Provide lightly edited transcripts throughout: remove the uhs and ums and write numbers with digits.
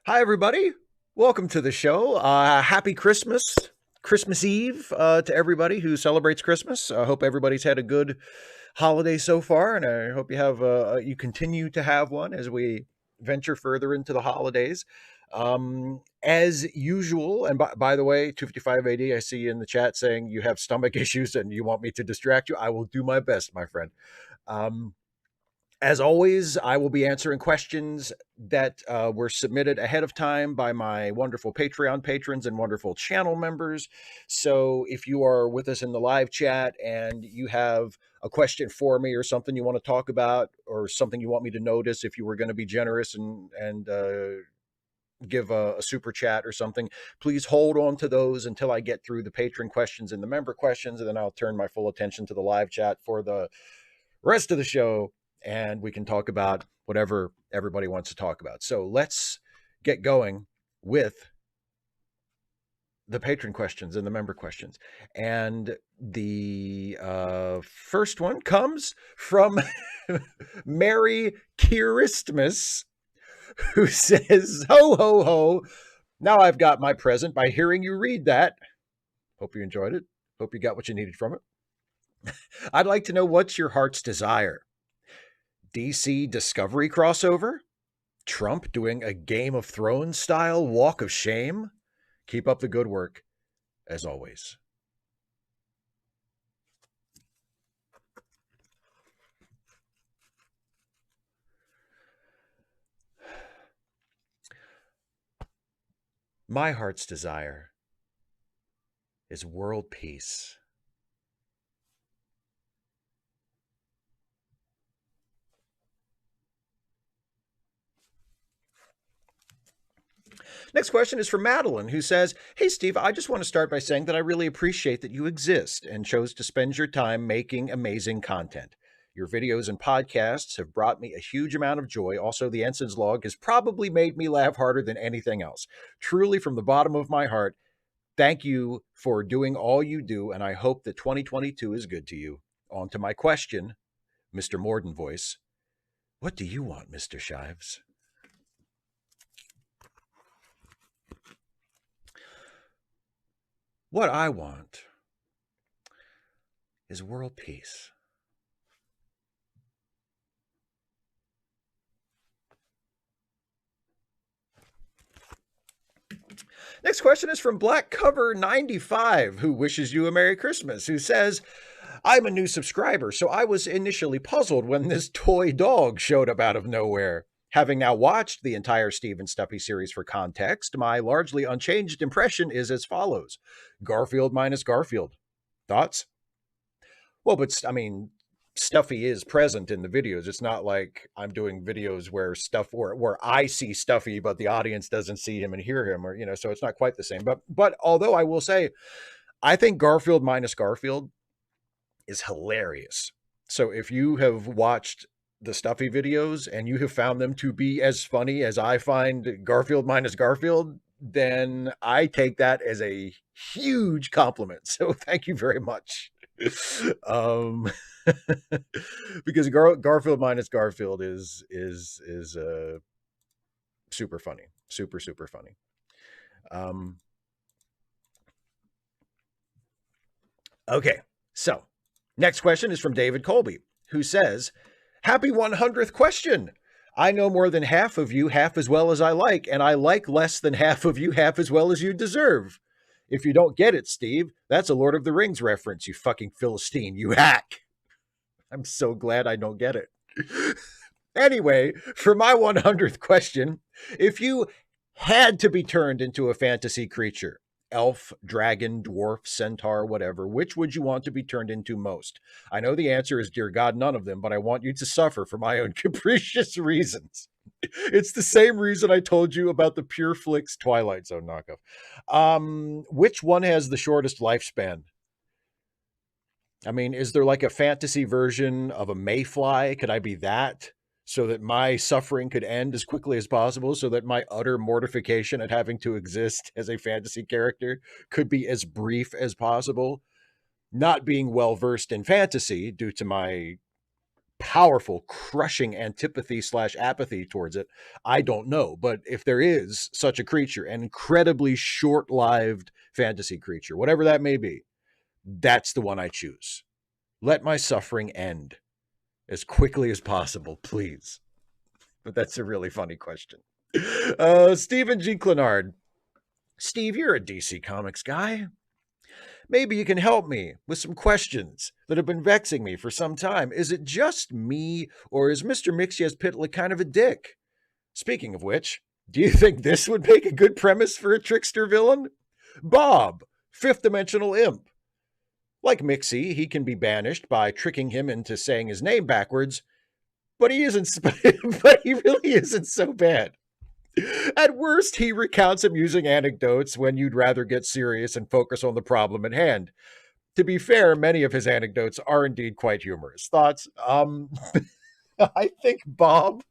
Hi, everybody. Welcome to the show. Happy Christmas, Christmas Eve to everybody who celebrates Christmas. I hope everybody's had a good holiday so far, and I hope you continue to have one as we venture further into the holidays. As usual, and by the way, 255 AD, I see you in the chat saying you have stomach issues and you want me to distract you. I will do my best, my friend. Um, as always, I will be answering questions that were submitted ahead of time by my wonderful Patreon patrons and wonderful channel members. So if you are with us in the live chat and you have a question for me or something you want to talk about or something you want me to notice, if you were going to be generous and give a super chat or something, please hold on to those until I get through the patron questions and the member questions, and then I'll turn my full attention to the live chat for the rest of the show, and we can talk about whatever everybody wants to talk about. So let's get going with the patron questions and the member questions. And the first one comes from Mary Kiristmas, who says, "Ho, ho, ho. Now I've got my present by hearing you read that. Hope you enjoyed it. Hope you got what you needed from it. I'd like to know what's your heart's desire. DC Discovery crossover? Trump doing a Game of Thrones style walk of shame? Keep up the good work, as always." My heart's desire is world peace. Next question is from Madeline, who says, "Hey, Steve, I just want to start by saying that I really appreciate that you exist and chose to spend your time making amazing content. Your videos and podcasts have brought me a huge amount of joy. Also, the Ensign's log has probably made me laugh harder than anything else. Truly, from the bottom of my heart, thank you for doing all you do, and I hope that 2022 is good to you. On to my question, Mr. Morden voice. What do you want, Mr. Shives?" What I want is world peace. Next question is from Black Cover 95, who wishes you a Merry Christmas, who says, "I'm a new subscriber, so I was initially puzzled when this toy dog showed up out of nowhere. Having now watched the entire Steve and Stuffy series for context, my largely unchanged impression is as follows. Garfield minus Garfield. Thoughts?" Well, but I mean, Stuffy is present in the videos. It's not like I'm doing videos where I see Stuffy, but the audience doesn't see him and hear him, or so it's not quite the same. But although I will say, I think Garfield minus Garfield is hilarious. So if you have watched the Stuffy videos and you have found them to be as funny as I find Garfield minus Garfield, then I take that as a huge compliment. So thank you very much. um, because Garfield minus Garfield is super funny, super funny. Um, okay, so next question is from David Colby, who says, "Happy 100th question. I know more than half of you half as well as I like, and I like less than half of you half as well as you deserve. If you don't get it, Steve, that's a Lord of the Rings reference, you fucking Philistine, you hack." I'm so glad I don't get it. Anyway, for my 100th question, if you had to be turned into a fantasy creature, elf, dragon, dwarf, centaur, whatever, which would you want to be turned into most? I know the answer is, dear God, none of them, but I want you to suffer for my own capricious reasons. It's the same reason I told you about the Pure Flix Twilight Zone knockoff. Which one has the shortest lifespan? I mean, is there like a fantasy version of a mayfly? Could I be that? So that my suffering could end as quickly as possible, so that my utter mortification at having to exist as a fantasy character could be as brief as possible. Not being well versed in fantasy due to my powerful, crushing antipathy / apathy towards it, I don't know. But if there is such a creature, an incredibly short-lived fantasy creature, whatever that may be, that's the one I choose. Let my suffering end as quickly as possible, please. But that's a really funny question. Stephen G. Clenard. Steve, you're a DC Comics guy. Maybe you can help me with some questions that have been vexing me for some time. Is it just me, or is Mr. Mxyzptlk kind of a dick? Speaking of which, do you think this would make a good premise for a trickster villain? Bob, fifth dimensional imp. Like Mixie, he can be banished by tricking him into saying his name backwards, but he isn't. But he really isn't so bad. At worst, he recounts amusing anecdotes when you'd rather get serious and focus on the problem at hand. To be fair, many of his anecdotes are indeed quite humorous. Thoughts? I think Bob.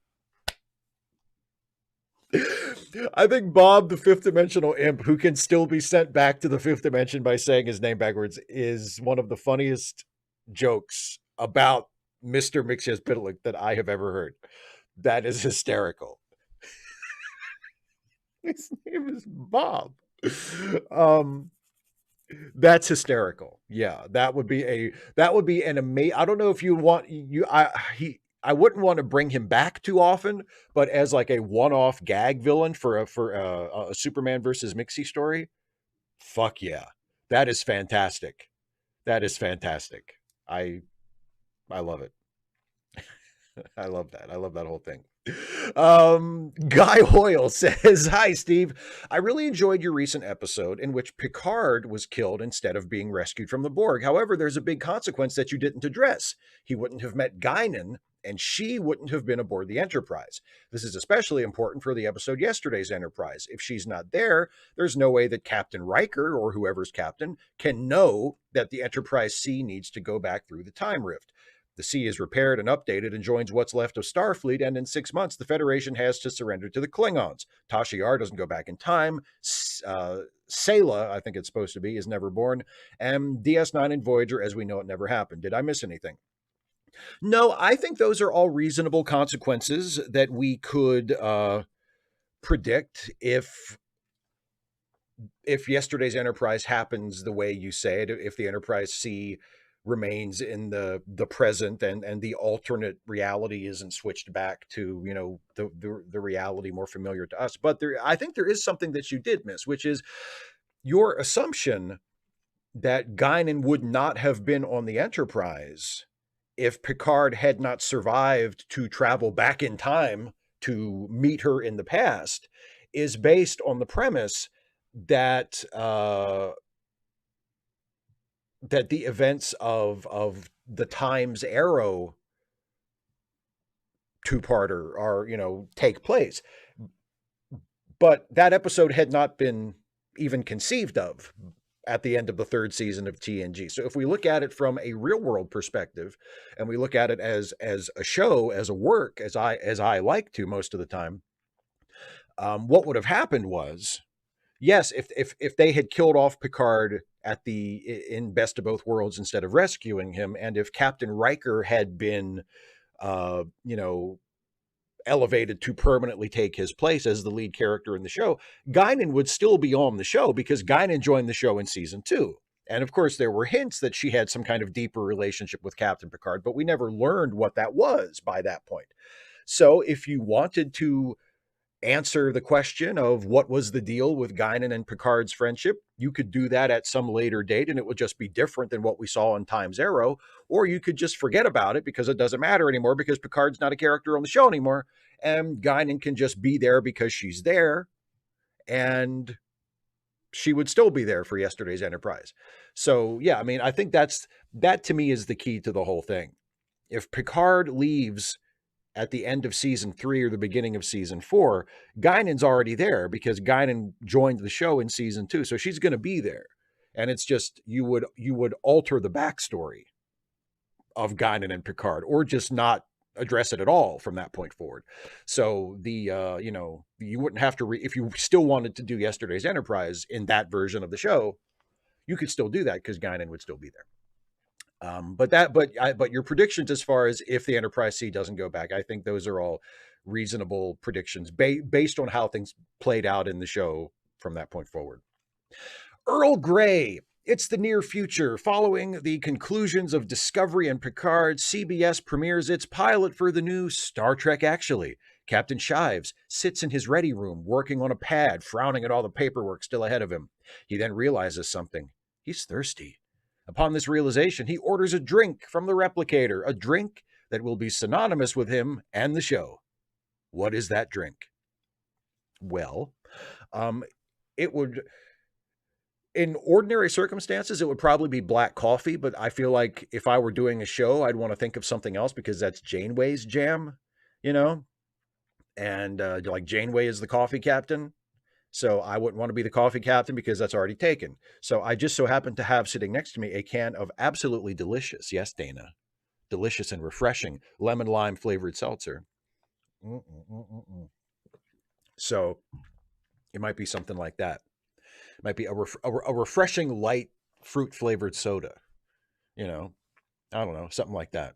I think Bob, the fifth dimensional imp, who can still be sent back to the fifth dimension by saying his name backwards, is one of the funniest jokes about Mr. Mxyzptlk that I have ever heard. That is hysterical. His name is Bob. That's hysterical. Yeah, that would be an amazing. I don't know if you want I wouldn't want to bring him back too often, but as like a one-off gag villain for a Superman versus Mixie story, fuck yeah, that is fantastic. That is fantastic. I love it. I love that. I love that whole thing. Guy Hoyle says, "Hi, Steve. I really enjoyed your recent episode in which Picard was killed instead of being rescued from the Borg. However, there's a big consequence that you didn't address. He wouldn't have met Guinan, and she wouldn't have been aboard the Enterprise. This is especially important for the episode Yesterday's Enterprise. If she's not there, there's no way that Captain Riker, or whoever's captain, can know that the Enterprise C needs to go back through the time rift. The C is repaired and updated and joins what's left of Starfleet, and in 6 months, the Federation has to surrender to the Klingons. Tasha Yar doesn't go back in time. Sayla, I think it's supposed to be, is never born. And DS9 and Voyager, as we know, it never happened. Did I miss anything?" No, I think those are all reasonable consequences that we could predict if Yesterday's Enterprise happens the way you say it, if the Enterprise C remains in the present and the alternate reality isn't switched back to, you know, the reality more familiar to us. But I think there is something that you did miss, which is your assumption that Guinan would not have been on the Enterprise if Picard had not survived to travel back in time to meet her in the past is based on the premise that that the events of the Times Arrow two-parter are, you know, take place. But that episode had not been even conceived of at the end of the third season of TNG. So if we look at it from a real-world perspective, and we look at it as a show, as a work, as I like to most of the time, what would have happened was, yes, if they had killed off Picard in Best of Both Worlds instead of rescuing him, and if Captain Riker had been, you know, elevated to permanently take his place as the lead character in the show, Guinan would still be on the show because Guinan joined the show in season 2. And of course, there were hints that she had some kind of deeper relationship with Captain Picard, but we never learned what that was by that point. So if you wanted to answer the question of what was the deal with Guinan and Picard's friendship, you could do that at some later date and it would just be different than what we saw on Time's Arrow, or you could just forget about it because it doesn't matter anymore because Picard's not a character on the show anymore, and Guinan can just be there because she's there, and she would still be there for Yesterday's Enterprise. So yeah, I mean, I think that to me is the key to the whole thing. If Picard leaves at the end of season 3 or the beginning of season 4, Guinan's already there because Guinan joined the show in season 2. So she's going to be there. And it's just, you would alter the backstory of Guinan and Picard, or just not address it at all from that point forward. So you know, you wouldn't have to, if you still wanted to do Yesterday's Enterprise in that version of the show, you could still do that because Guinan would still be there. But your predictions as far as if the Enterprise C doesn't go back, I think those are all reasonable predictions based on how things played out in the show from that point forward. Earl Grey. It's the near future. Following the conclusions of Discovery and Picard, CBS premieres its pilot for the new Star Trek Actually. Captain Shives sits in his ready room, working on a pad, frowning at all the paperwork still ahead of him. He then realizes something. He's thirsty. Upon this realization, he orders a drink from the replicator, a drink that will be synonymous with him and the show. What is that drink? Well, it would, in ordinary circumstances, it would probably be black coffee, but I feel like if I were doing a show, I'd want to think of something else because that's Janeway's jam, you know? And like Janeway is the coffee captain. So I wouldn't want to be the coffee captain because that's already taken. So I just so happen to have sitting next to me a can of absolutely delicious, yes, Dana, delicious and refreshing lemon lime flavored seltzer. So it might be something like that. It might be a refreshing light fruit flavored soda. You know, I don't know, something like that.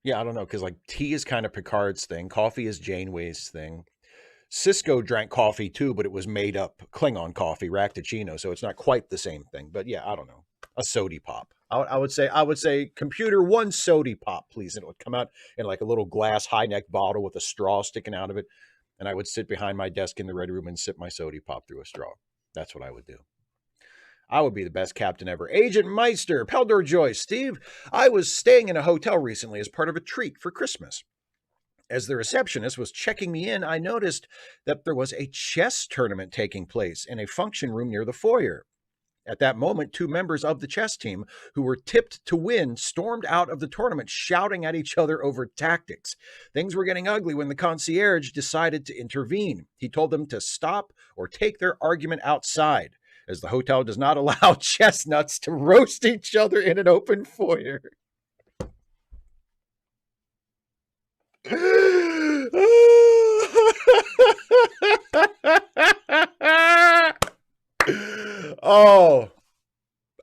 Yeah, I don't know, because like tea is kind of Picard's thing. Coffee is Janeway's thing. Cisco drank coffee too, but it was made up Klingon coffee, Racticino, so it's not quite the same thing. But yeah, I don't know. A sody pop. I would say, computer, one sody pop, please. And it would come out in like a little glass high neck bottle with a straw sticking out of it. And I would sit behind my desk in the red room and sip my sody pop through a straw. That's what I would do. I would be the best captain ever. Agent Meister, Peldor Joyce. Steve, I was staying in a hotel recently as part of a treat for Christmas. As the receptionist was checking me in, I noticed that there was a chess tournament taking place in a function room near the foyer. At that moment, two members of the chess team, who were tipped to win, stormed out of the tournament, shouting at each other over tactics. Things were getting ugly when the concierge decided to intervene. He told them to stop or take their argument outside, as the hotel does not allow chestnuts to roast each other in an open foyer.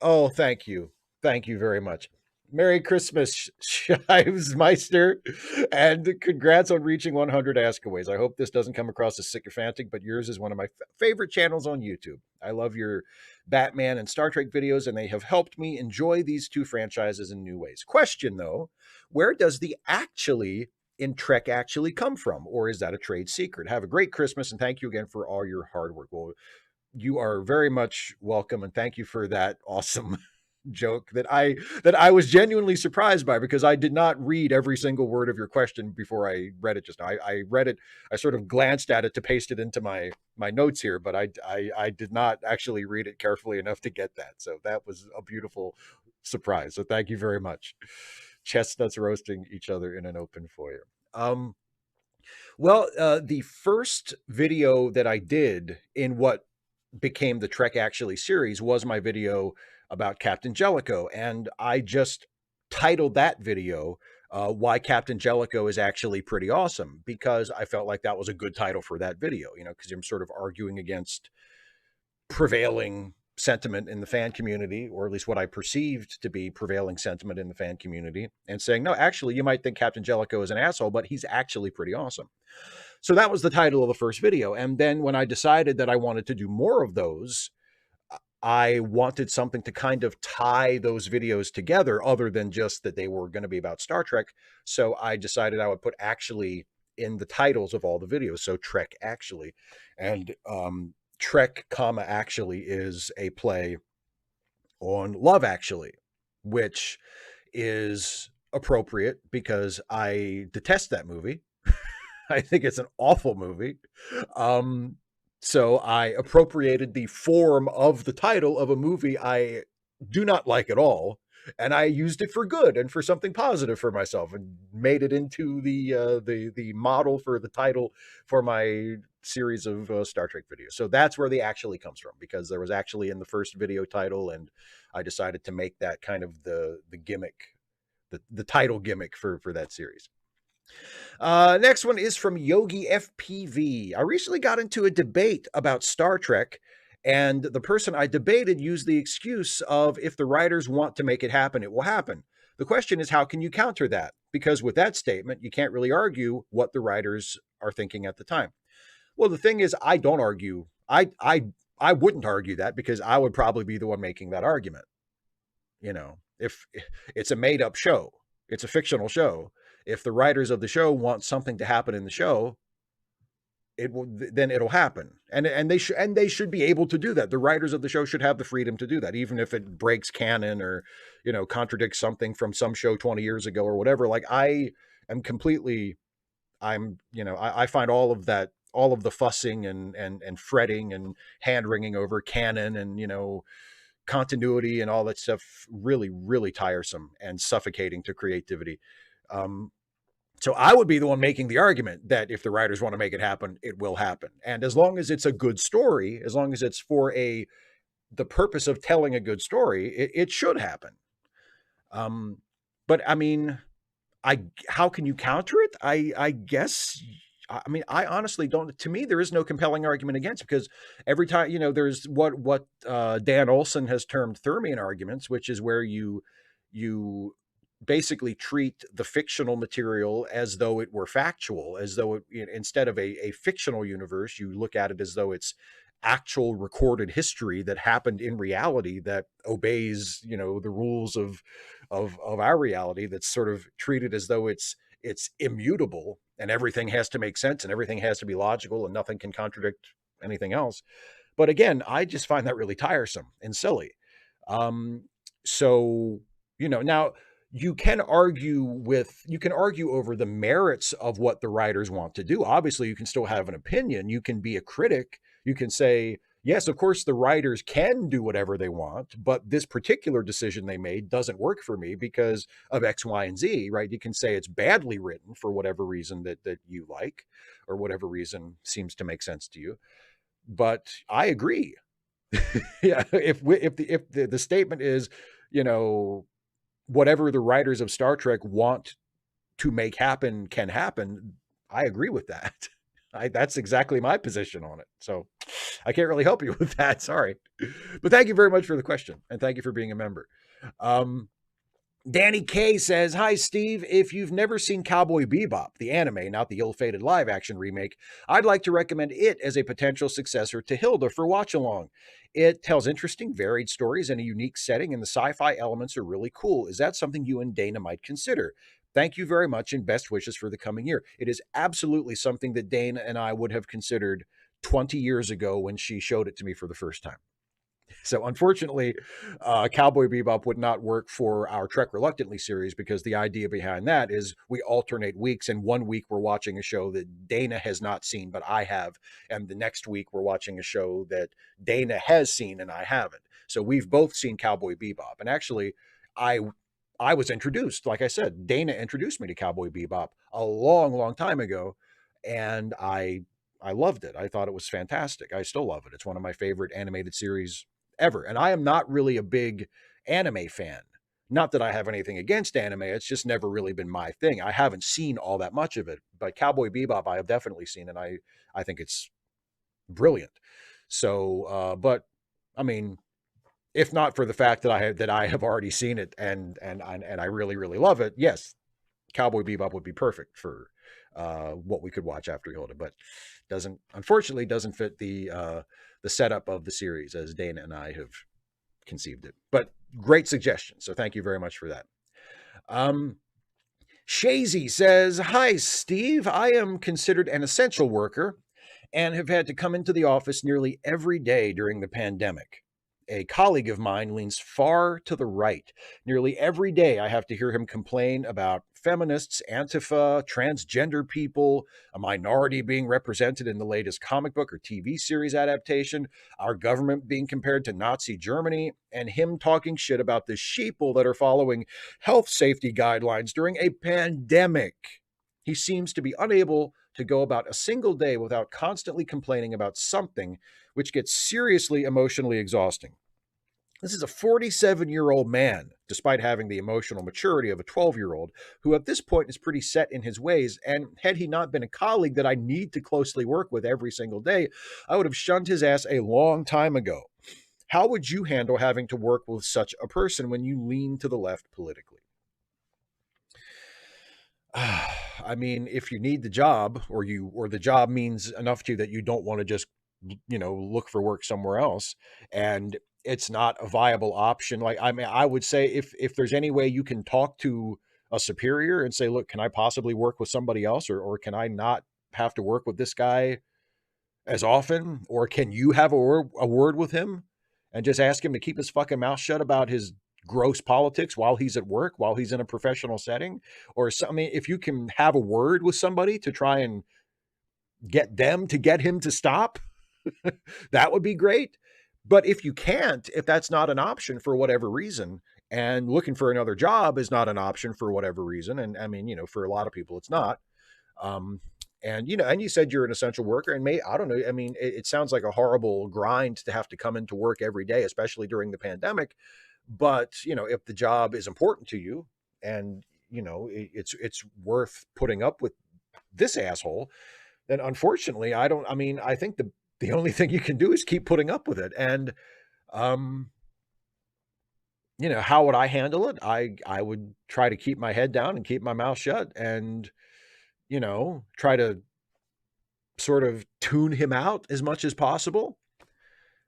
Oh, thank you. Thank you very much. Merry Christmas, Shives Meister, and congrats on reaching 100 Askaways. I hope this doesn't come across as sycophantic, but yours is one of my favorite channels on YouTube. I love your Batman and Star Trek videos, and they have helped me enjoy these two franchises in new ways. Question, though, where does the actually in Trek actually come from, or is that a trade secret? Have a great Christmas, and thank you again for all your hard work. Well, you are very much welcome, and thank you for that awesome joke that I was genuinely surprised by, because I did not read every single word of your question before I read it just now. I read it, I sort of glanced at it to paste it into my notes here, but I did not actually read it carefully enough to get that. So that was a beautiful surprise. So thank you very much. Chestnuts roasting each other in an open foyer. The first video that I did in what became the Trek Actually series was my video about Captain Jellicoe, and I just titled that video Why Captain Jellicoe is Actually Pretty Awesome, because I felt like that was a good title for that video, you know, because I'm sort of arguing against prevailing sentiment in the fan community, or at least what I perceived to be prevailing sentiment in the fan community, and saying, no, actually, you might think Captain Jellicoe is an asshole, but he's actually pretty awesome. So that was the title of the first video. And then when I decided that I wanted to do more of those, I wanted something to kind of tie those videos together other than just that they were going to be about Star Trek. So I decided I would put actually in the titles of all the videos. So Trek Actually. And Trek, Actually is a play on Love Actually, which is appropriate because I detest that movie. I think it's an awful movie. So I appropriated the form of the title of a movie I do not like at all, and I used it for good and for something positive for myself, and made it into the model for the title for my series of Star Trek videos. So that's where the actually comes from, because there was actually in the first video title, and I decided to make that kind of the gimmick, the title gimmick for that series. Next one is from Yogi FPV. I recently got into a debate about Star Trek, And the person I debated used the excuse of, if the writers want to make it happen, it will happen. The question is, how can you counter that? Because with that statement, you can't really argue what the writers are thinking at the time. Well, the thing is, I don't argue. I wouldn't argue that, because I would probably be the one making that argument. You know, if it's a made up show, it's a fictional show. If the writers of the show want something to happen in the show, it will, then it'll happen. And they should be able to do that. The writers of the show should have the freedom to do that, even if it breaks canon, or, you know, contradicts something from some show 20 years ago or whatever. Like, I am completely, you know, I find all of that, all of the fussing and fretting and hand wringing over canon and, you know, continuity and all that stuff, really, really tiresome and suffocating to creativity. Um, so I would be the one making the argument that if the writers want to make it happen, it will happen. And as long as it's a good story, as long as it's for the purpose of telling a good story, it should happen. But I mean, how can you counter it? I guess, I mean, I honestly don't. To me, there is no compelling argument against, because every time, you know, there's what Dan Olson has termed Thermian arguments, which is where you basically treat the fictional material as though it were factual, as though it, instead of a fictional universe, you look at it as though it's actual recorded history that happened in reality, that obeys, you know, the rules of our reality, that's sort of treated as though it's immutable, and everything has to make sense and everything has to be logical and nothing can contradict anything else. But again, I just find that really tiresome and silly. Um, so, you know, now you can argue over the merits of what the writers want to do. Obviously, you can still have an opinion. You can be a critic. You can say, yes, of course, the writers can do whatever they want, but this particular decision they made doesn't work for me because of X, Y, and Z, right? You can say it's badly written for whatever reason that you like, or whatever reason seems to make sense to you. But I agree. Yeah, if the statement is, you know, whatever the writers of Star Trek want to make happen can happen, I agree with that. That's exactly my position on it. So I can't really help you with that. Sorry. But thank you very much for the question. And thank you for being a member. Danny K says, hi, Steve. If you've never seen Cowboy Bebop, the anime, not the ill-fated live-action remake, I'd like to recommend it as a potential successor to Hilda for watch-along. It tells interesting, varied stories in a unique setting, and the sci-fi elements are really cool. Is that something you and Dana might consider? Thank you very much, and best wishes for the coming year. It is absolutely something that Dana and I would have considered 20 years ago when she showed it to me for the first time. So unfortunately, Cowboy Bebop would not work for our Trek Reluctantly series, because the idea behind that is we alternate weeks, and 1 week we're watching a show that Dana has not seen, but I have. And the next week we're watching a show that Dana has seen and I haven't. So we've both seen Cowboy Bebop. And actually, I I was introduced, like I said, Dana introduced me to Cowboy Bebop a long, long time ago. And I loved it. I thought it was fantastic. I still love it. It's one of my favorite animated series ever. And I am not really a big anime fan. Not that I have anything against anime. It's just never really been my thing. I haven't seen all that much of it, but Cowboy Bebop I have definitely seen, and I think it's brilliant. So, but I mean, if not for the fact that I have already seen it and I really really love it, yes, Cowboy Bebop would be perfect for what we could watch after Hilda, but unfortunately doesn't fit the setup of the series as Dana and I have conceived it. But great suggestion, so thank you very much for that. Shazy says, hi, Steve. I am considered an essential worker and have had to come into the office nearly every day during the pandemic. A colleague of mine leans far to the right. Nearly every day I have to hear him complain about feminists, Antifa, transgender people, a minority being represented in the latest comic book or TV series adaptation, our government being compared to Nazi Germany, and him talking shit about the sheeple that are following health safety guidelines during a pandemic. He seems to be unable to go about a single day without constantly complaining about something, which gets seriously emotionally exhausting. This is a 47-year-old man, despite having the emotional maturity of a 12-year-old, who at this point is pretty set in his ways. And had he not been a colleague that I need to closely work with every single day, I would have shunned his ass a long time ago. How would you handle having to work with such a person when you lean to the left politically? I mean, if you need the job, or the job means enough to you that you don't want to just, look for work somewhere else, and it's not a viable option. Like, I mean, I would say if there's any way you can talk to a superior and say, look, can I possibly work with somebody else, or can I not have to work with this guy as often, or can you have a word with him and just ask him to keep his fucking mouth shut about his gross politics while he's at work, while he's in a professional setting, or something. If you can have a word with somebody to try and get him to stop, that would be great. But if you can't, if that's not an option for whatever reason, and looking for another job is not an option for whatever reason, and I mean, for a lot of people, it's not. Um, and you said you're an essential worker, and I don't know. I mean, it sounds like a horrible grind to have to come into work every day, especially during the pandemic. But if the job is important to you, and it's worth putting up with this asshole, then unfortunately, I don't. I mean, I think the only thing you can do is keep putting up with it. And um, how would I handle it? I would try to keep my head down and keep my mouth shut, and try to sort of tune him out as much as possible,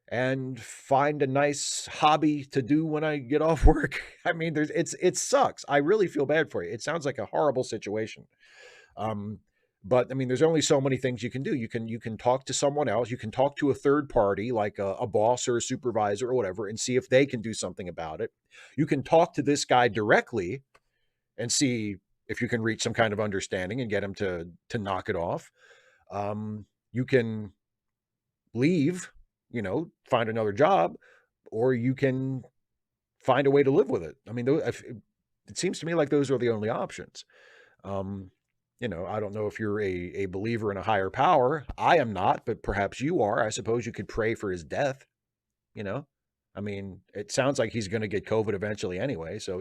and find a nice hobby to do when I get off work. I mean, it sucks. I really feel bad for you. It sounds like a horrible situation. Um, but I mean, there's only so many things you can do. You can talk to someone else. You can talk to a third party, like a boss or a supervisor or whatever, and see if they can do something about it. You can talk to this guy directly and see if you can reach some kind of understanding and get him to knock it off. You can leave, find another job, or you can find a way to live with it. I mean, it seems to me like those are the only options. Um, I don't know if you're a believer in a higher power. I am not, but perhaps you are. I suppose you could pray for his death. You know, I mean, it sounds like he's going to get COVID eventually anyway. So,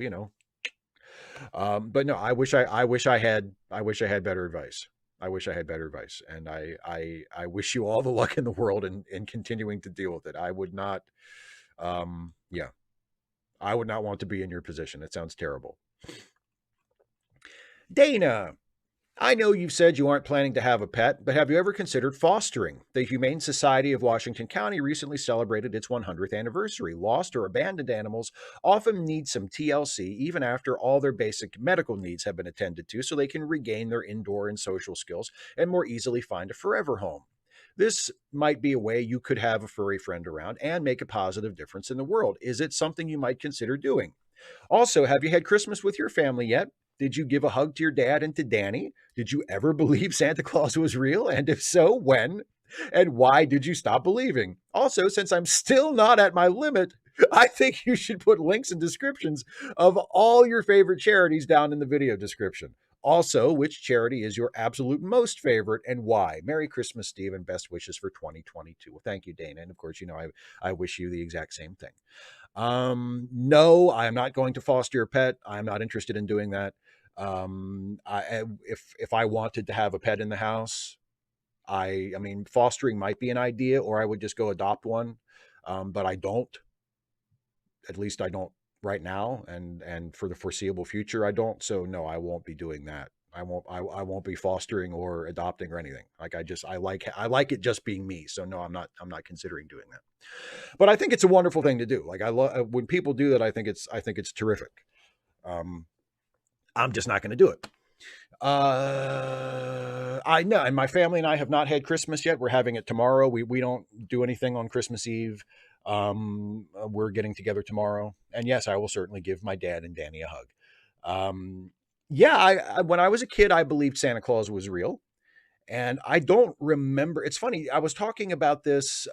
but no, I wish I had better advice. I wish I had better advice, and I wish you all the luck in the world in continuing to deal with it. I would not, yeah, I would not want to be in your position. It sounds terrible. Dana, I know you've said you aren't planning to have a pet, but have you ever considered fostering? The Humane Society of Washington County recently celebrated its 100th anniversary. Lost or abandoned animals often need some TLC even after all their basic medical needs have been attended to, so they can regain their indoor and social skills and more easily find a forever home. This might be a way you could have a furry friend around and make a positive difference in the world. Is it something you might consider doing? Also, have you had Christmas with your family yet? Did you give a hug to your dad and to Danny? Did you ever believe Santa Claus was real? And if so, when? And why did you stop believing? Also, since I'm still not at my limit, I think you should put links and descriptions of all your favorite charities down in the video description. Also, which charity is your absolute most favorite and why? Merry Christmas, Steve, and best wishes for 2022. Well, thank you, Dana. And of course, I wish you the exact same thing. No, I am not going to foster a pet. I'm not interested in doing that. If I wanted to have a pet in the house, I mean, fostering might be an idea, or I would just go adopt one. But I don't. At least I don't right now, and for the foreseeable future, I don't. So no, I won't be doing that. I won't be fostering or adopting or anything. Like I like it just being me. So no, I'm not considering doing that. But I think it's a wonderful thing to do. Like I love when people do that. I think it's terrific. Um, I'm just not going to do it. I know, and my family and I have not had Christmas yet. We're having it tomorrow. We don't do anything on Christmas Eve. We're getting together tomorrow, and yes, I will certainly give my dad and Danny a hug. Yeah, when I was a kid, I believed Santa Claus was real, and I don't remember. It's funny. I was talking about this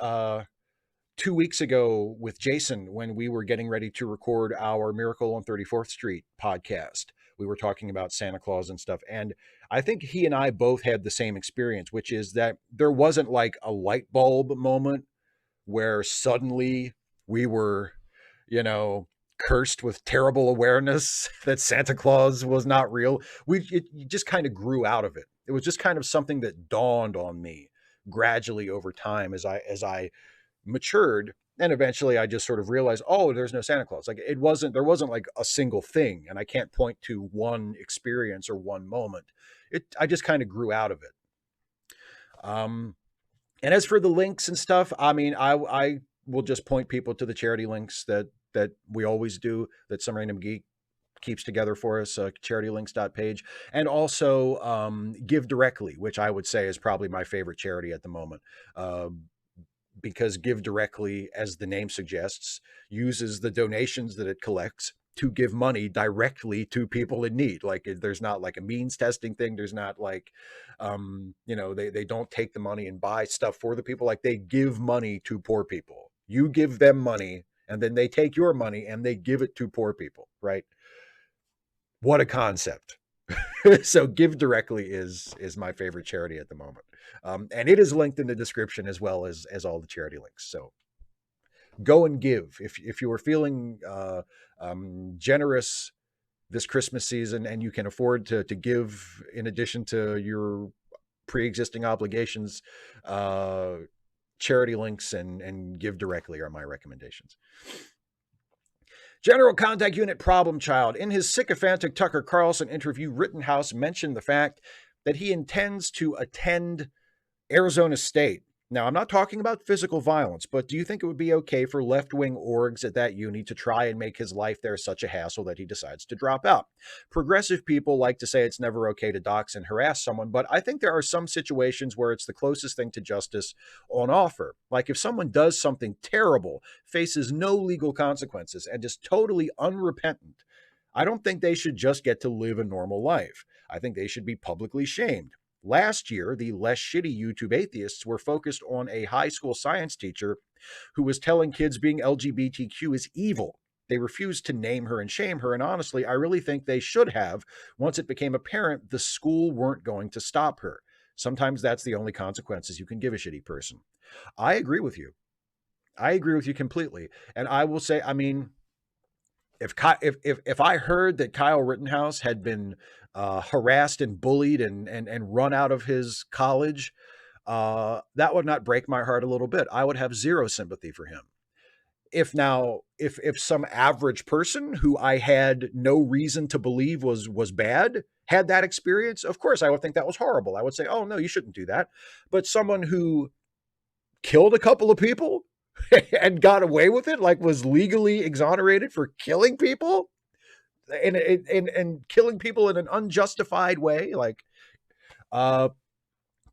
2 weeks ago with Jason when we were getting ready to record our Miracle on 34th Street podcast. We were talking about Santa Claus and stuff. And I think he and I both had the same experience, which is that there wasn't like a light bulb moment where suddenly we were, you know, cursed with terrible awareness that Santa Claus was not real. It just kind of grew out of it. It was just kind of something that dawned on me gradually over time as I matured, and eventually I just sort of realized, oh, there's no Santa Claus. Like there wasn't like a single thing, and I can't point to one experience or one moment. I just kind of grew out of it. Um, and as for the links and stuff, I mean, I will just point people to the charity links that we always do, that some random geek keeps together for us, charitylinks.page, and also Give Directly, which I would say is probably my favorite charity at the moment. Because Give Directly, as the name suggests, uses the donations that it collects to give money directly to people in need. Like there's not like a means testing thing. There's not like, they don't take the money and buy stuff for the people. Like they give money to poor people. You give them money and then they take your money and they give it to poor people, right? What a concept. So Give Directly is my favorite charity at the moment. And it is linked in the description as well as all the charity links. So go and give. If you are feeling generous this Christmas season and you can afford to give in addition to your pre-existing obligations, charity links and Give Directly are my recommendations. General Contact Unit Problem Child. In his sycophantic Tucker Carlson interview, Rittenhouse mentioned the fact that he intends to attend Arizona State. Now, I'm not talking about physical violence, but do you think it would be okay for left-wing orgs at that uni to try and make his life there such a hassle that he decides to drop out? Progressive people like to say it's never okay to dox and harass someone, but I think there are some situations where it's the closest thing to justice on offer. Like if someone does something terrible, faces no legal consequences, and is totally unrepentant, I don't think they should just get to live a normal life. I think they should be publicly shamed. Last year, the less shitty YouTube atheists were focused on a high school science teacher who was telling kids being LGBTQ is evil. They refused to name her and shame her, and honestly, I really think they should have once it became apparent the school weren't going to stop her. Sometimes that's the only consequences you can give a shitty person. I agree with you. I agree with you completely. And I will say, I mean, if I heard that Kyle Rittenhouse had been harassed and bullied and run out of his college, that would not break my heart a little bit. I would have zero sympathy for him. If some average person who I had no reason to believe was bad had that experience, of course I would think that was horrible. I would say, oh no, you shouldn't do that. But someone who killed a couple of people and got away with it, like was legally exonerated for killing people and killing people in an unjustified way, like I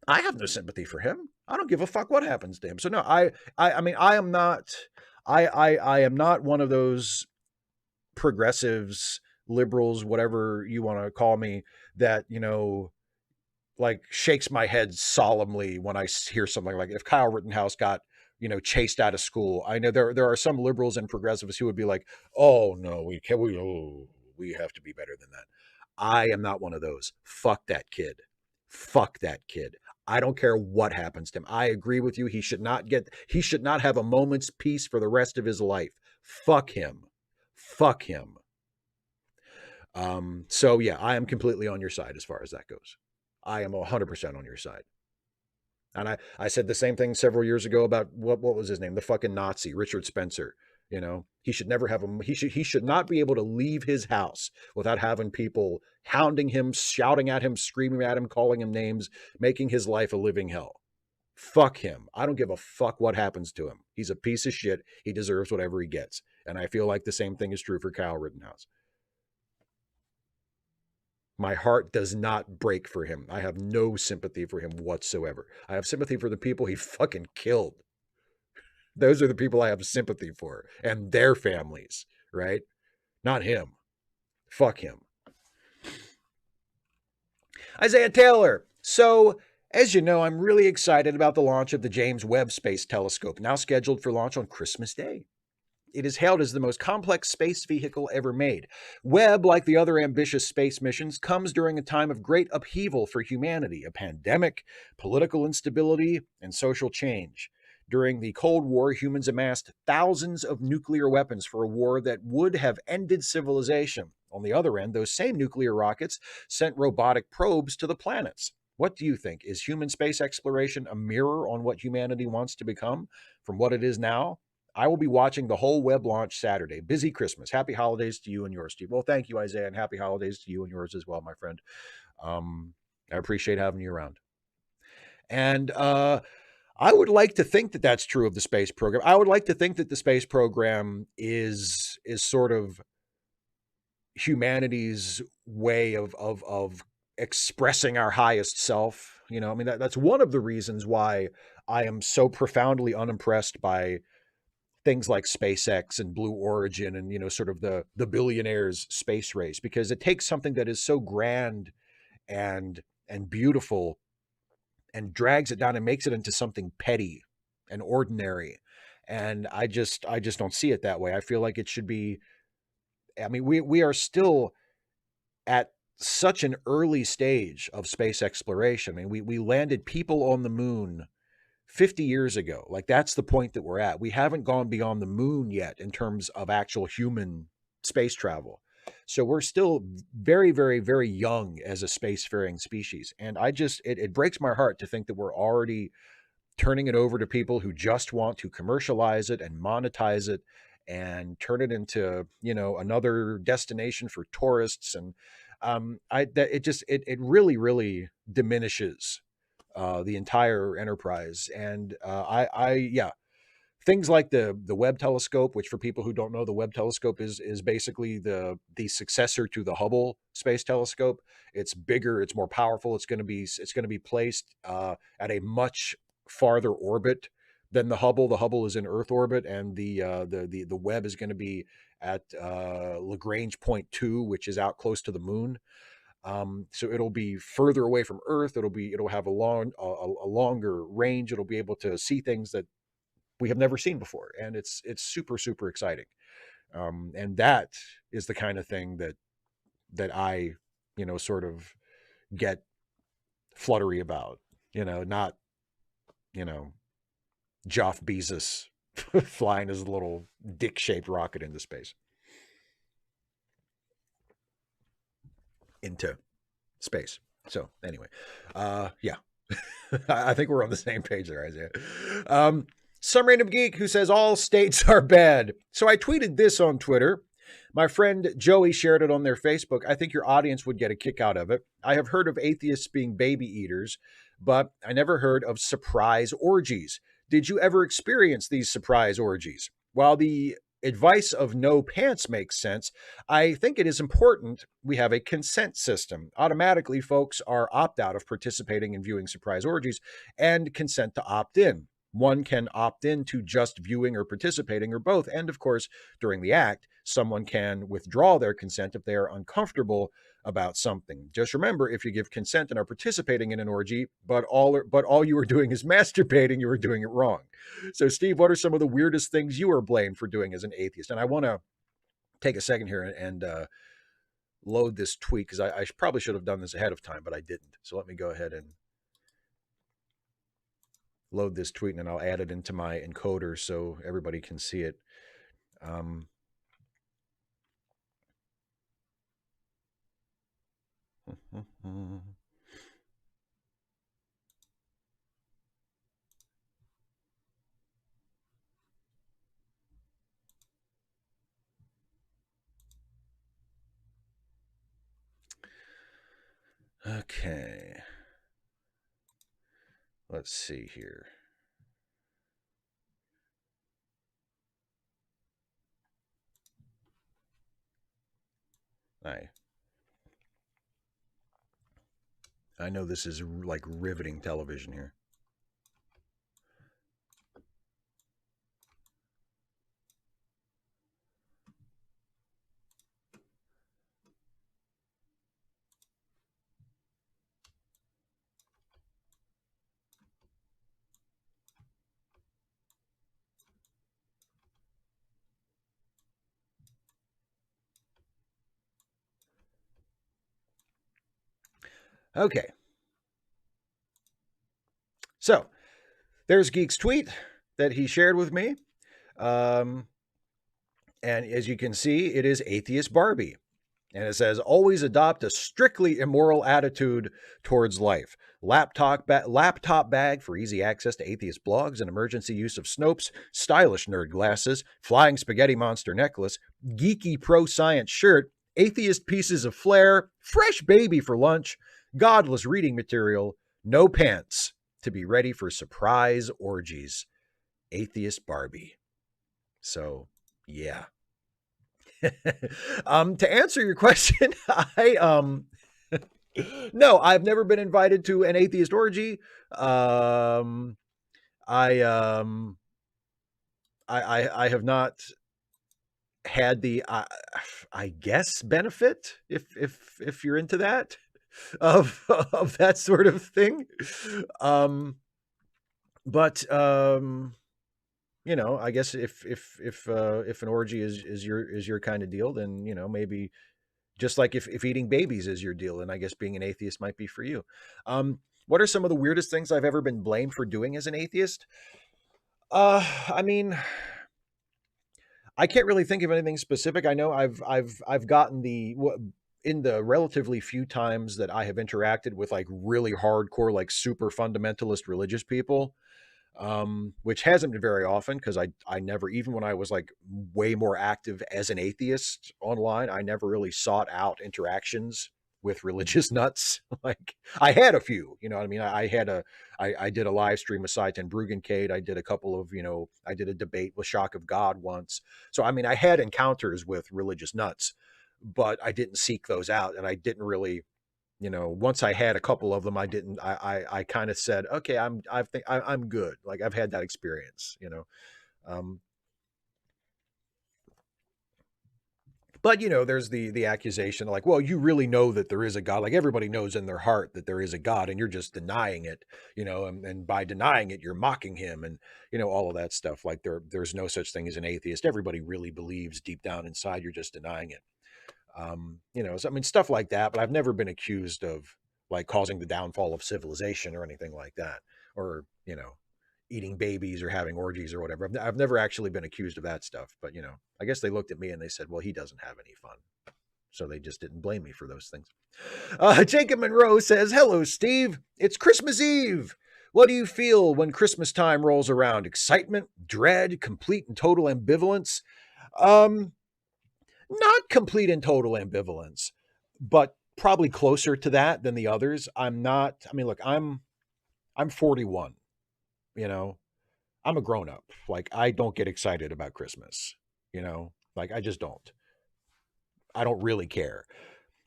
have no sympathy for him. I don't give a fuck what happens to him. So no, I mean I am not I am not one of those progressives, liberals, whatever you want to call me, that, like shakes my head solemnly when I hear something like if Kyle Rittenhouse got, chased out of school. I know there are some liberals and progressives who would be like, oh no, we have to be better than that. I am not one of those. Fuck that kid. Fuck that kid. I don't care what happens to him. I agree with you. He should not have a moment's peace for the rest of his life. Fuck him. Fuck him. So yeah, I am completely on your side as far as that goes. I am 100% on your side. And I said the same thing several years ago about what was his name? The fucking Nazi, Richard Spencer. He should never have he should not be able to leave his house without having people hounding him, shouting at him, screaming at him, calling him names, making his life a living hell. Fuck him. I don't give a fuck what happens to him. He's a piece of shit. He deserves whatever he gets. And I feel like the same thing is true for Kyle Rittenhouse. My heart does not break for him. I have no sympathy for him whatsoever. I have sympathy for the people he fucking killed. Those are the people I have sympathy for and their families, right? Not him. Fuck him. Isaiah Taylor. So, as you know, I'm really excited about the launch of the James Webb Space Telescope, now scheduled for launch on Christmas Day. It is hailed as the most complex space vehicle ever made. Webb, like the other ambitious space missions, comes during a time of great upheaval for humanity, a pandemic, political instability, and social change. During the Cold War, humans amassed thousands of nuclear weapons for a war that would have ended civilization. On the other end, those same nuclear rockets sent robotic probes to the planets. What do you think? Is human space exploration a mirror on what humanity wants to become from what it is now? I will be watching the whole web launch Saturday. Busy Christmas. Happy holidays to you and yours, Steve. Well, thank you, Isaiah, and happy holidays to you and yours as well, my friend. I appreciate having you around. And I would like to think that that's true of the space program. I would like to think that the space program is sort of humanity's way of expressing our highest self. You know, I mean, that's one of the reasons why I am so profoundly unimpressed by things like SpaceX and Blue Origin and, you know, sort of the billionaires space race, because it takes something that is so grand and beautiful and drags it down and makes it into something petty and ordinary. And I just don't see it that way. I feel like it should be, I mean, we are still at such an early stage of space exploration. I mean, we landed people on the moon 50 years ago. Like, that's the point that we're at. We haven't gone beyond the moon yet in terms of actual human space travel. So we're still very, very, very young as a spacefaring species. And it breaks my heart to think that we're already turning it over to people who just want to commercialize it and monetize it and turn it into, you know, another destination for tourists. And it really, really diminishes the entire enterprise. And yeah, things like the Webb telescope, which for people who don't know, the Webb telescope is basically the successor to the Hubble Space Telescope. It's bigger, it's more powerful. It's going to be placed at a much farther orbit than the Hubble. The Hubble is in Earth orbit, and the Webb is going to be at Lagrange point 2, which is out close to the moon. So it'll be further away from Earth. It'll have a longer range. It'll be able to see things that we have never seen before, and it's super, super exciting. And that is the kind of thing that I, you know, sort of get fluttery about. You know, not, you know, Jeff Bezos flying his little dick-shaped rocket into space. Into space. So anyway, yeah. I think we're on the same page there, Isaiah. Some random geek who says all states are bad. So I tweeted this on Twitter. My friend Joey shared it on their Facebook. I think your audience would get a kick out of it. I have heard of atheists being baby eaters, but I never heard of surprise orgies. Did you ever experience these surprise orgies? While the advice of no pants makes sense, I think it is important we have a consent system. Automatically, folks are opt out of participating in viewing surprise orgies and consent to opt in. One can opt in to just viewing or participating or both. And of course, during the act, someone can withdraw their consent if they are uncomfortable about something. Just remember, if you give consent and are participating in an orgy, but all you are doing is masturbating, you are doing it wrong. So, Steve, what are some of the weirdest things you are blamed for doing as an atheist? And I want to take a second here and load this tweet, because I probably should have done this ahead of time, but I didn't. So let me go ahead and load this tweet, and I'll add it into my encoder so everybody can see it. Okay. Let's see here. I know this is like riveting television here. Okay. So there's Geek's tweet. that he shared with me. Um, and as you can see, it is Atheist Barbie. And it says, always adopt a strictly immoral attitude towards life. Laptop bag for easy access to atheist blogs and emergency use of Snopes, stylish nerd glasses, flying spaghetti monster necklace, geeky pro science shirt, atheist pieces of flair, fresh baby for lunch, godless reading material, no pants to be ready for surprise orgies. Atheist Barbie. So, yeah. To answer your question, no, I've never been invited to an atheist orgy. Um I I have not had the I guess benefit, if you're into that, of that sort of thing. Um but you know, I guess if an orgy is your kind of deal, then you know, maybe just like if eating babies is your deal, and I guess being an atheist might be for you. What are some of the weirdest things I've ever been blamed for doing as an atheist? I mean, I can't really think of anything specific. I know I've gotten in the relatively few times that I have interacted with like really hardcore, like super fundamentalist religious people, which hasn't been very often because I never, even when I was like way more active as an atheist online, I never really sought out interactions with religious nuts. Like I had a few, you know what I mean? I did a live stream aside and Brugencade. I did a couple of, you know, I did a debate with Shock of God once. So, I mean, I had encounters with religious nuts, but I didn't seek those out. And I didn't really, you know, once I had a couple of them, I didn't, I kind of said, okay, I'm good. Like I've had that experience, you know? Um, but you know, there's the accusation like, well, you really know that there is a God. Like everybody knows in their heart that there is a God and you're just denying it, you know, and by denying it, you're mocking him and, you know, all of that stuff. Like there's no such thing as an atheist. Everybody really believes deep down inside, you're just denying it. You know, so I mean, stuff like that, but I've never been accused of like causing the downfall of civilization or anything like that, or, you know, eating babies or having orgies or whatever. I've never actually been accused of that stuff, but, you know, I guess they looked at me and they said, well, he doesn't have any fun. So they just didn't blame me for those things. Jacob Monroe says, hello, Steve. It's Christmas Eve. What do you feel when Christmas time rolls around? Excitement, dread, complete and total ambivalence? Um, Not complete and total ambivalence, but probably closer to that than the others. I'm not, I mean, look, I'm 41, you know. I'm a grown up. Like I don't get excited about Christmas, you know? Like I just don't. I don't really care.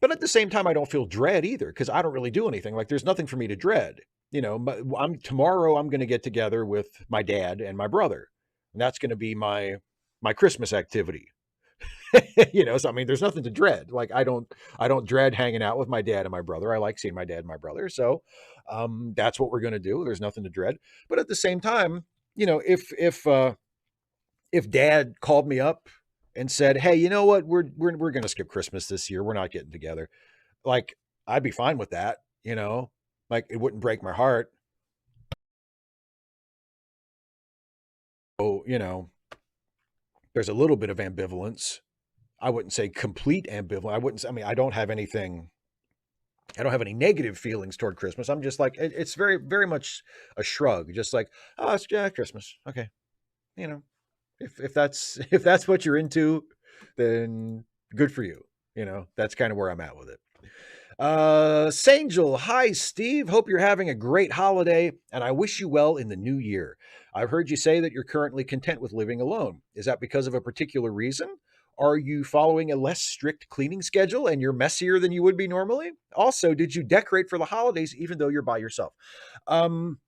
But at the same time I don't feel dread either cuz I don't really do anything. Like there's nothing for me to dread. You know, I'm tomorrow I'm going to get together with my dad and my brother. And that's going to be my Christmas activity. You know, so I mean, there's nothing to dread. Like I don't dread hanging out with my dad and my brother. I like seeing my dad and my brother. So that's what we're gonna do. There's nothing to dread. But at the same time, you know, if dad called me up and said, hey, you know what, we're gonna skip Christmas this year. We're not getting together. Like, I'd be fine with that, you know. Like it wouldn't break my heart. Oh, you know, there's a little bit of ambivalence. I wouldn't say complete ambivalence. I mean, I don't have any negative feelings toward Christmas. I'm just like it's very very much a shrug, just like oh it's yeah Christmas, okay, you know, if that's if that's what you're into, then good for you. You know, that's kind of where I'm at with it. Sangel, hi Steve. Hope you're having a great holiday, and I wish you well in the new year. I've heard you say that you're currently content with living alone. Is that because of a particular reason? Are you following a less strict cleaning schedule and you're messier than you would be normally? Also, did you decorate for the holidays even though you're by yourself? Um,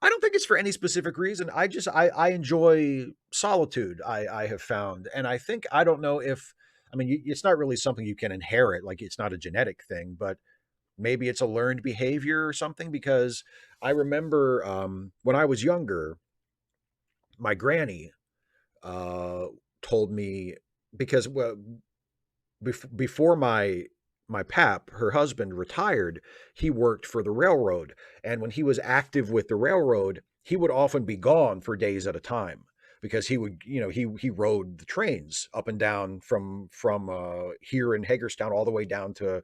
I don't think it's for any specific reason. I enjoy solitude. I have found, and I think I don't know if I mean it's not really something you can inherit. Like it's not a genetic thing, but maybe it's a learned behavior or something. Because I remember when I was younger, my granny uh, told me because well, before my pap, her husband retired, he worked for the railroad. And when he was active with the railroad, he would often be gone for days at a time because he would, he rode the trains up and down from here in Hagerstown all the way down to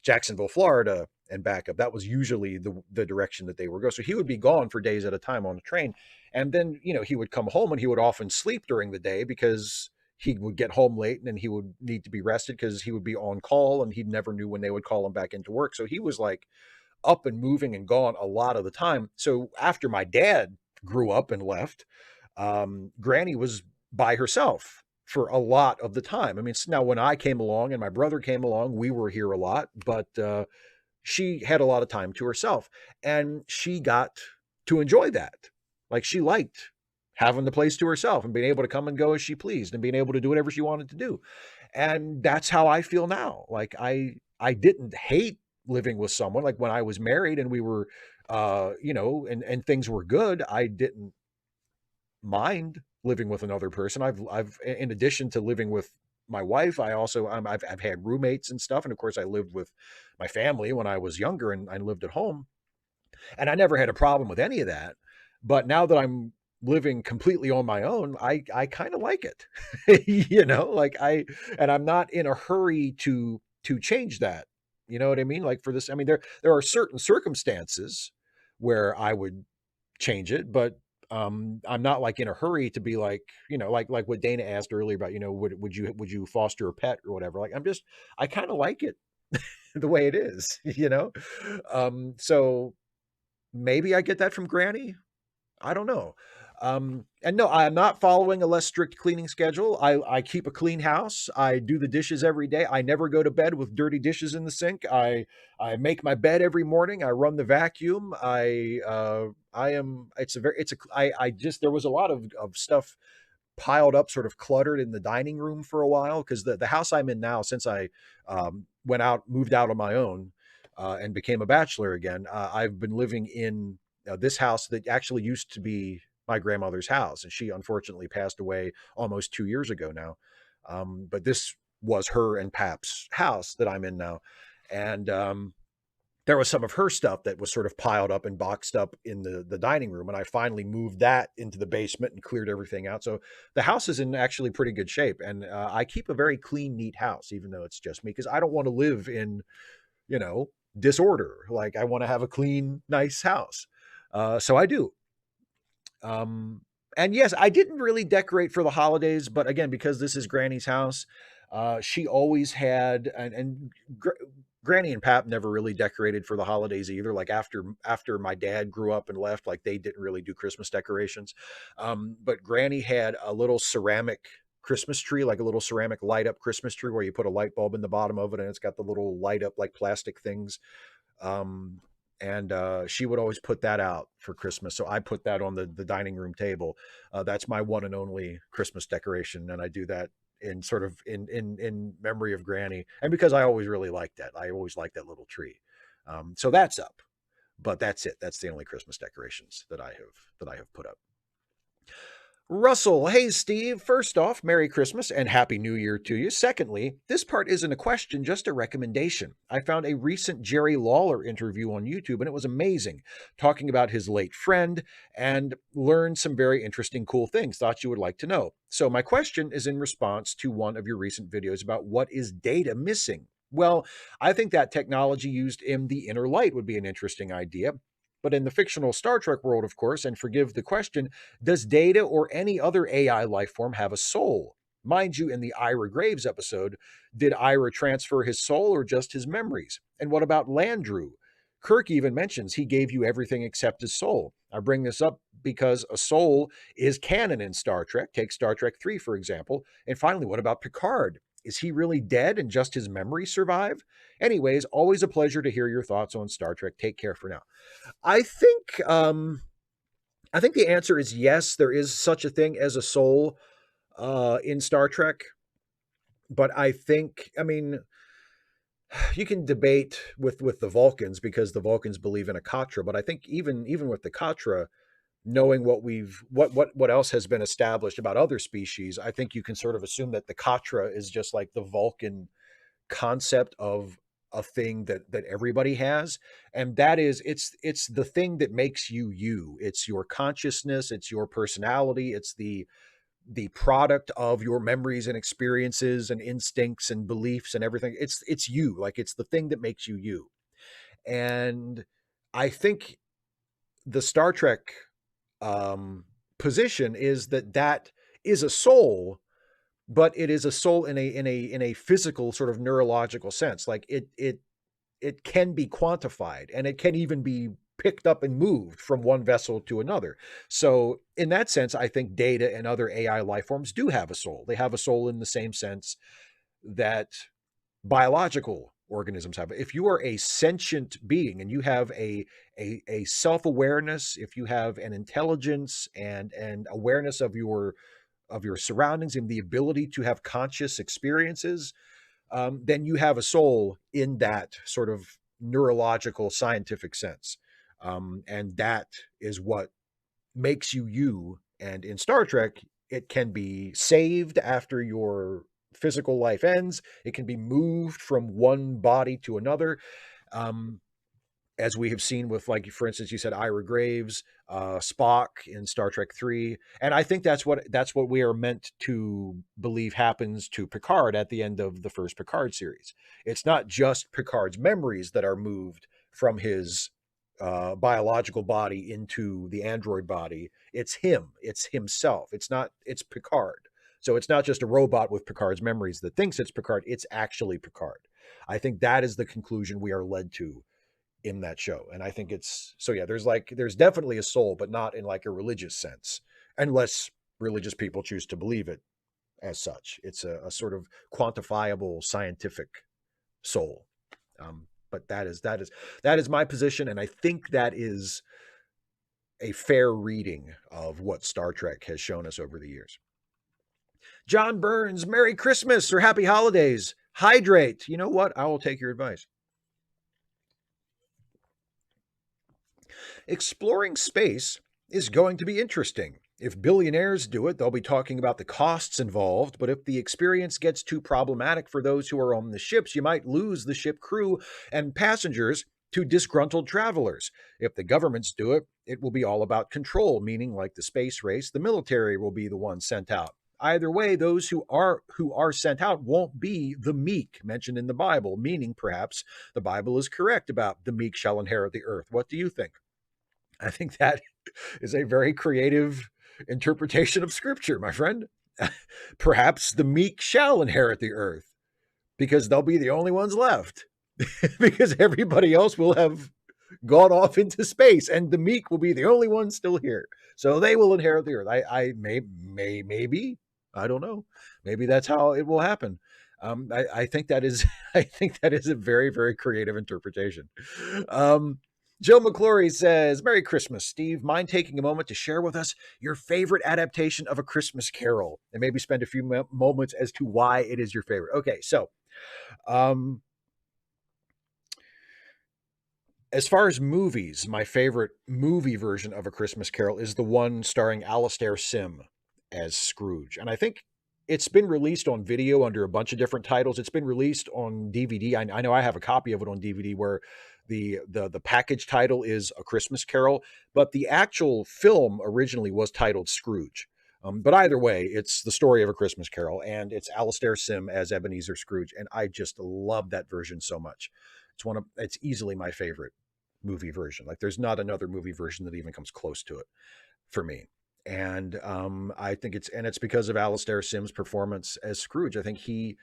Jacksonville, Florida, and back up. That was usually the direction that they would go. So he would be gone for days at a time on the train, and then he would come home and he would often sleep during the day because he would get home late and then he would need to be rested because he would be on call and he never knew when they would call him back into work. So he was like up and moving and gone a lot of the time. So after my dad grew up and left, Granny was by herself for a lot of the time. I mean, now when I came along and my brother came along, we were here a lot, but she had a lot of time to herself and she got to enjoy that. Like she liked having the place to herself and being able to come and go as she pleased and being able to do whatever she wanted to do. And that's how I feel now. Like I didn't hate living with someone. Like when I was married and we were and things were good, I didn't mind living with another person. I've in addition to living with my wife, I've had roommates and stuff, and of course I lived with my family when I was younger and I lived at home, and I never had a problem with any of that. But now that I'm living completely on my own, I kind of like it. And I'm not in a hurry to change that. You know what I mean? Like for this, I mean there are certain circumstances where I would change it, but I'm not like in a hurry to be like, like what Dana asked earlier about, would you foster a pet or whatever? Like I kind of like it the way it is. So maybe I get that from Granny. I don't know. And no, I'm not following a less strict cleaning schedule. I keep a clean house. I do the dishes every day. I never go to bed with dirty dishes in the sink. I make my bed every morning. I run the vacuum. I am. I just there was a lot of stuff piled up, sort of cluttered in the dining room for a while because the house I'm in now, since I moved out on my own and became a bachelor again, I've been living in this house that actually used to be my grandmother's house, and she unfortunately passed away almost 2 years ago now. But this was her and Pap's house that I'm in now, and there was some of her stuff that was sort of piled up and boxed up in the dining room, and I finally moved that into the basement and cleared everything out. So the house is in actually pretty good shape, and I keep a very clean, neat house, even though it's just me, because I don't want to live in, disorder. Like I want to have a clean, nice house. So I do. And yes, I didn't really decorate for the holidays, but again, because this is Granny's house, she always had, Granny and Pap never really decorated for the holidays either. Like after my dad grew up and left, like they didn't really do Christmas decorations. But Granny had a little ceramic Christmas tree, like a little ceramic light up Christmas tree where you put a light bulb in the bottom of it and it's got the little light up like plastic things. Um, and she would always put that out for Christmas. So I put that on the dining room table. That's my one and only Christmas decoration, and I do that in sort of in memory of Granny, and because I always really liked that. I always liked that little tree. So that's up, but that's it. That's the only Christmas decorations that I have put up. Russell, hey Steve, first off, Merry Christmas and Happy New Year to you. Secondly, this part isn't a question, just a recommendation. I found a recent Jerry Lawler interview on YouTube and it was amazing, talking about his late friend and learned some very interesting, cool things. Thought you would like to know. So my question is in response to one of your recent videos about what is data missing. Well, I think that technology used in the inner light would be an interesting idea. But in the fictional Star Trek world, of course, and forgive the question, does Data or any other AI life form have a soul? Mind you, in the Ira Graves episode, did Ira transfer his soul or just his memories? And what about Landru? Kirk even mentions he gave you everything except his soul. I bring this up because a soul is canon in Star Trek. Take Star Trek 3, for example. And finally, what about Picard? Is he really dead and just his memories survive? Anyways, always a pleasure to hear your thoughts on Star Trek. Take care for now. I think I think the answer is yes. There is such a thing as a soul in Star Trek, but I mean, you can debate with the Vulcans because the Vulcans believe in a Katra, but I think even with the Katra, knowing what else has been established about other species, I think you can sort of assume that the Katra is just like the Vulcan concept of a thing that everybody has, and that is it's the thing that makes you you. It's your consciousness, it's your personality, it's the product of your memories and experiences and instincts and beliefs and everything. It's you, like it's the thing that makes you you. And I think the Star Trek position is that is a soul, but it is a soul in a physical sort of neurological sense. Like it can be quantified, and it can even be picked up and moved from one vessel to another. So in that sense, I think Data and other AI life forms do have a soul. They have a soul in the same sense that biological organisms have. If you are a sentient being and you have a self-awareness, if you have an intelligence and awareness of your surroundings and the ability to have conscious experiences, then you have a soul in that sort of neurological scientific sense. And that is what makes you you. And in Star Trek, it can be saved after your physical life ends. It can be moved from one body to another. Um, as we have seen with, like, for instance, you said Ira Graves, Spock in Star Trek 3. And I think that's what we are meant to believe happens to Picard at the end of the first Picard series. It's not just Picard's memories that are moved from his biological body into the android body. It's him. It's himself. It's Picard. So it's not just a robot with Picard's memories that thinks it's Picard. It's actually Picard. I think that is the conclusion we are led to in that show. And I think it's so, yeah, there's definitely a soul, but not in like a religious sense, unless religious people choose to believe it as such. It's a sort of quantifiable scientific soul. But that is my position, and I think that is a fair reading of what Star Trek has shown us over the years. John Burns, Merry Christmas or Happy Holidays. Hydrate. You know what? I will take your advice. Exploring space is going to be interesting. If billionaires do it, they'll be talking about the costs involved, but if the experience gets too problematic for those who are on the ships, you might lose the ship crew and passengers to disgruntled travelers. If the governments do it, it will be all about control, meaning like the space race, the military will be the ones sent out. Either way, those who are sent out won't be the meek mentioned in the Bible, meaning perhaps the Bible is correct about the meek shall inherit the earth. What do you think? I think that is a very creative interpretation of scripture, my friend. Perhaps the meek shall inherit the earth because they'll be the only ones left because everybody else will have gone off into space and the meek will be the only ones still here. So they will inherit the earth. Maybe, I don't know. Maybe that's how it will happen. I think that is, I think that is a very, very creative interpretation. Joe McClory says, Merry Christmas, Steve. Mind taking a moment to share with us your favorite adaptation of A Christmas Carol and maybe spend a few moments as to why it is your favorite. Okay, so as far as movies, my favorite movie version of A Christmas Carol is the one starring Alastair Sim as Scrooge. And I think it's been released on video under a bunch of different titles. It's been released on DVD. I know I have a copy of it on DVD where the package title is A Christmas Carol, but the actual film originally was titled Scrooge. But either way, it's the story of A Christmas Carol, and it's Alastair Sim as Ebenezer Scrooge, and I just love that version so much. It's easily my favorite movie version. Like there's not another movie version that even comes close to it for me. And I think it's because of Alastair Sim's performance as Scrooge. I think he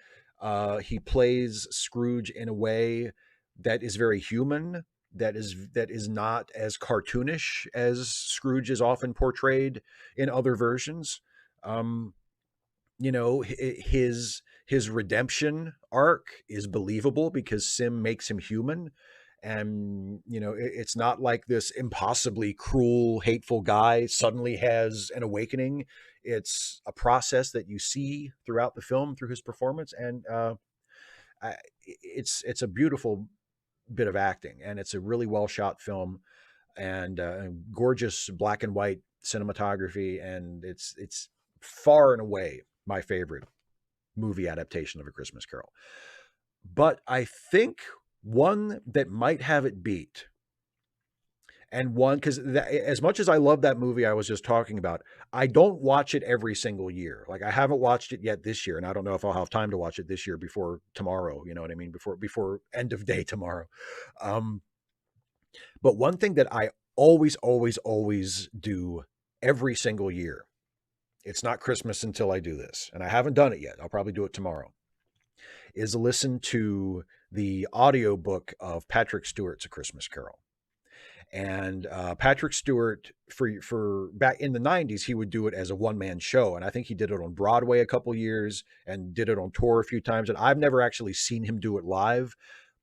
plays Scrooge in a way that is very human, that is not as cartoonish as Scrooge is often portrayed in other versions. You know, his redemption arc is believable because Sim makes him human. And, you know, it's not like this impossibly cruel, hateful guy suddenly has an awakening. It's a process that you see throughout the film through his performance. And it's a beautiful bit of acting, and it's a really well shot film, and gorgeous black and white cinematography. And it's far and away my favorite movie adaptation of A Christmas Carol. But I think One that might have it beat, and one because as much as I love that movie I was just talking about, I don't watch it every single year. Like I haven't watched it yet this year, and I don't know if I'll have time to watch it this year before tomorrow. You know what I mean? Before end of day tomorrow. Um, but one thing that I always do every single year. It's not Christmas until I do this, and I haven't done it yet. I'll probably do it tomorrow. Is listen to the audiobook of Patrick Stewart's A Christmas Carol. And Patrick Stewart, for back in the 90s, he would do it as a one-man show. And I think he did it on Broadway a couple years and did it on tour a few times. And I've never actually seen him do it live,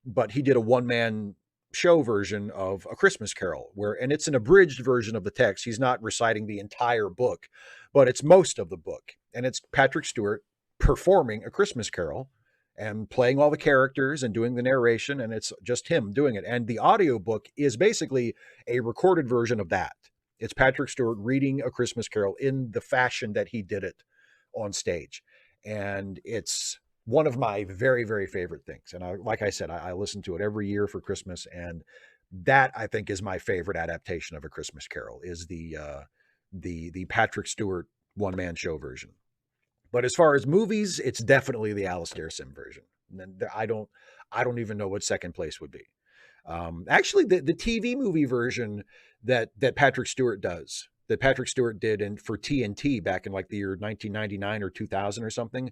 but he did a one-man show version of A Christmas Carol, and it's an abridged version of the text. He's not reciting the entire book, but it's most of the book. And it's Patrick Stewart performing A Christmas Carol and playing all the characters and doing the narration, and it's just him doing it. And the audiobook is basically a recorded version of that. It's Patrick Stewart reading A Christmas Carol in the fashion that he did it on stage. And it's one of my very favorite things. And like I said, I listen to it every year for Christmas, and that I think is my favorite adaptation of A Christmas Carol is the Patrick Stewart one-man show version. But as far as movies, it's definitely the Alastair Sim version. And I don't even know what second place would be. Actually, the TV movie version that Patrick Stewart does, that Patrick Stewart did for TNT back in like the year 1999 or 2000 or something,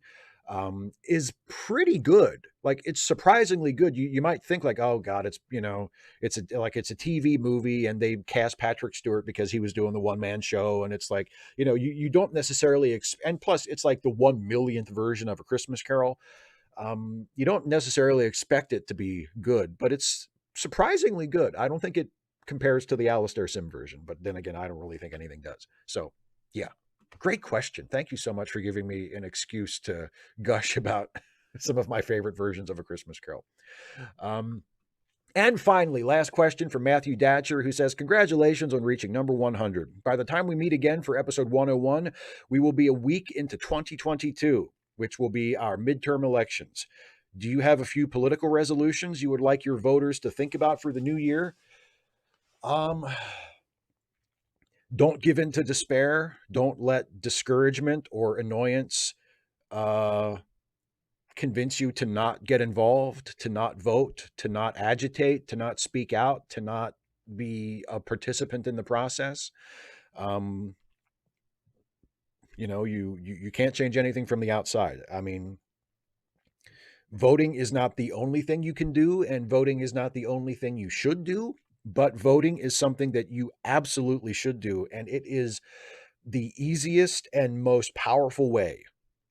is pretty good. Like it's surprisingly good. You might think like, oh God, it's it's a TV movie and they cast Patrick Stewart because he was doing the one man show, and it's like you don't necessarily and plus it's like the 1 millionth version of A Christmas Carol. You don't necessarily expect it to be good, but it's surprisingly good. I don't think it compares to the Alastair Sim version, but then again, I don't really think anything does. So yeah. Great question. Thank you so much for giving me an excuse to gush about some of my favorite versions of A Christmas Carol. And finally, last question from Matthew Datcher, who says, congratulations on reaching number 100. By the time we meet again for episode 101, we will be a week into 2022, which will be our midterm elections. Do you have a few political resolutions you would like your voters to think about for the new year? Don't give in to despair. Don't let discouragement or annoyance convince you to not get involved, to not vote, to not agitate, to not speak out, to not be a participant in the process. You can't change anything from the outside. I mean, voting is not the only thing you can do, and voting is not the only thing you should do. But voting is something that you absolutely should do. And it is the easiest and most powerful way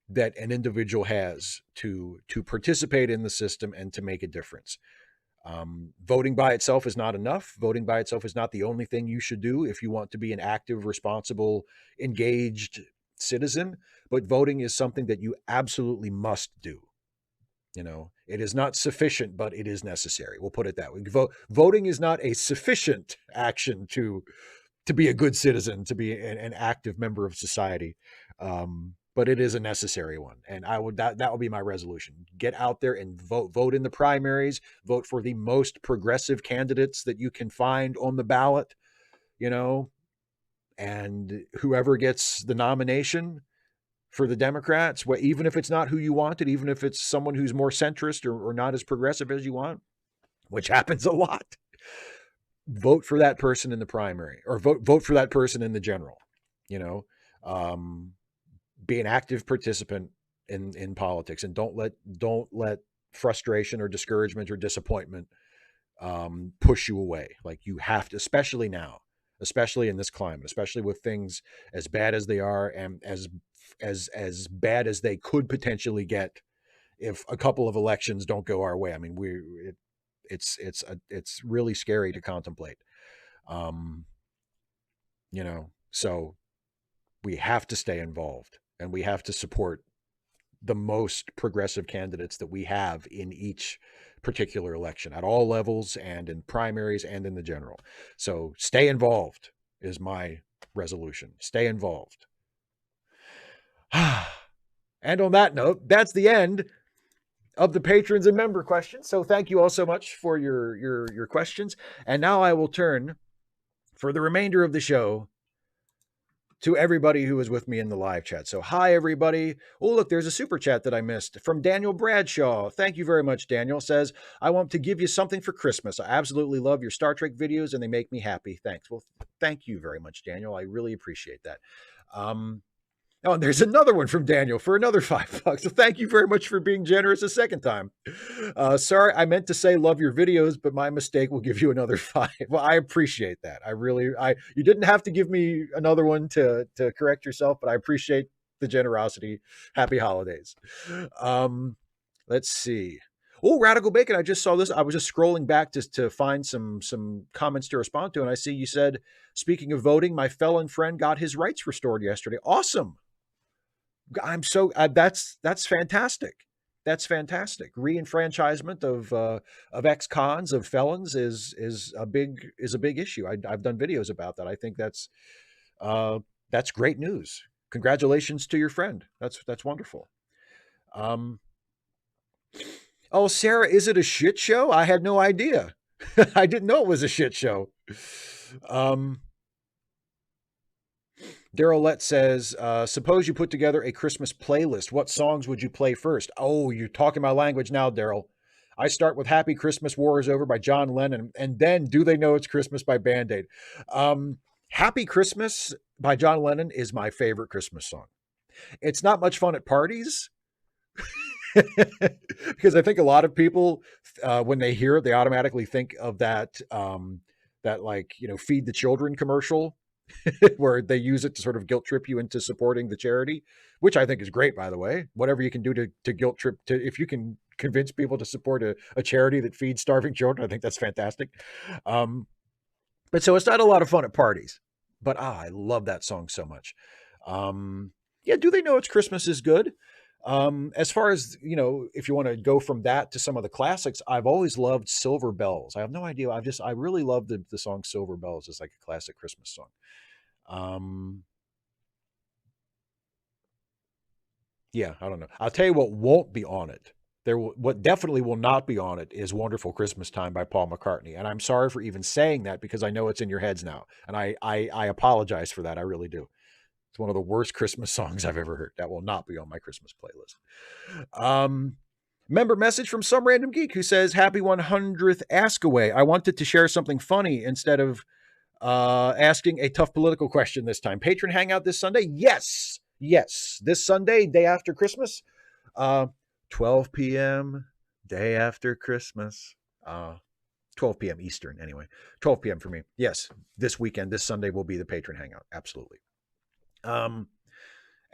that an individual has to participate in the system and to make a difference. Voting by itself is not enough. Voting by itself is not the only thing you should do if you want to be an active, responsible, engaged citizen. But voting is something that you absolutely must do. It is not sufficient, but it is necessary. We'll put it that way. Voting is not a sufficient action to be a good citizen, to be an active member of society. But it is a necessary one. And that would be my resolution. Get out there and vote in the primaries, vote for the most progressive candidates that you can find on the ballot, and whoever gets the nomination for the Democrats, even if it's not who you wanted, even if it's someone who's more centrist or not as progressive as you want, which happens a lot, vote for that person in the primary, or vote for that person in the general. Be an active participant in politics, and don't let frustration or discouragement or disappointment push you away. Like you have to, especially now, especially in this climate, especially with things as bad as they are and as bad as they could potentially get if a couple of elections don't go our way. I mean, it's really scary to contemplate. So we have to stay involved, and we have to support the most progressive candidates that we have in each particular election at all levels, and in primaries and in the general. So stay involved is my resolution. Stay involved. And on that note, that's the end of the patrons and member questions. So thank you all so much for your questions. And now I will turn for the remainder of the show to everybody who was with me in the live chat. So hi everybody. Oh look, there's a super chat that I missed from Daniel Bradshaw. Thank you very much. Daniel says, I want to give you something for Christmas. I absolutely love your Star Trek videos and they make me happy. Thanks. Well, thank you very much, Daniel. I really appreciate that. Oh, and there's another one from Daniel for another $5. So thank you very much for being generous a second time. Sorry, I meant to say love your videos, but my mistake will give you another 5. Well, I appreciate that. You didn't have to give me another one to correct yourself, but I appreciate the generosity. Happy holidays. Let's see. Oh, Radical Bacon, I just saw this. I was just scrolling back just to find some comments to respond to, and I see you said, speaking of voting, my felon friend got his rights restored yesterday. Awesome. I'm so that's fantastic. That's fantastic. Reenfranchisement of ex-cons of felons is a big issue. I've done videos about that. I think that's great news. Congratulations to your friend. That's wonderful. Um, oh, Sarah, is it a shit show? I had no idea. I didn't know it was a shit show. Darylette says, suppose you put together a Christmas playlist. What songs would you play first? Oh, you're talking my language now, Daryl. I start with Happy Christmas, War is Over by John Lennon, and then Do They Know It's Christmas by Band-Aid. Happy Christmas by John Lennon is my favorite Christmas song. It's not much fun at parties because I think a lot of people, when they hear it, they automatically think of that like, feed the children commercial where they use it to sort of guilt trip you into supporting the charity, which I think is great, by the way. Whatever you can do to guilt trip, if you can convince people to support a charity that feeds starving children, I think that's fantastic. But so it's not a lot of fun at parties, but I love that song so much. Yeah, Do They Know It's Christmas is good. As far as, if you want to go from that to some of the classics, I've always loved Silver Bells. I have no idea. I really love the song Silver Bells. It's like a classic Christmas song. Yeah, I don't know. I'll tell you what won't be on it. What definitely will not be on it is Wonderful Christmas Time by Paul McCartney. And I'm sorry for even saying that because I know it's in your heads now. And I apologize for that. I really do. It's one of the worst Christmas songs I've ever heard. That will not be on my Christmas playlist. Member message from some random geek who says, Happy 100th Ask Away. I wanted to share something funny instead of asking a tough political question this time. Patron hangout this Sunday? Yes. This Sunday, day after Christmas, 12 p.m. day after Christmas. 12 p.m. Eastern, anyway. 12 p.m. for me. Yes, this weekend, this Sunday will be the patron hangout. Absolutely.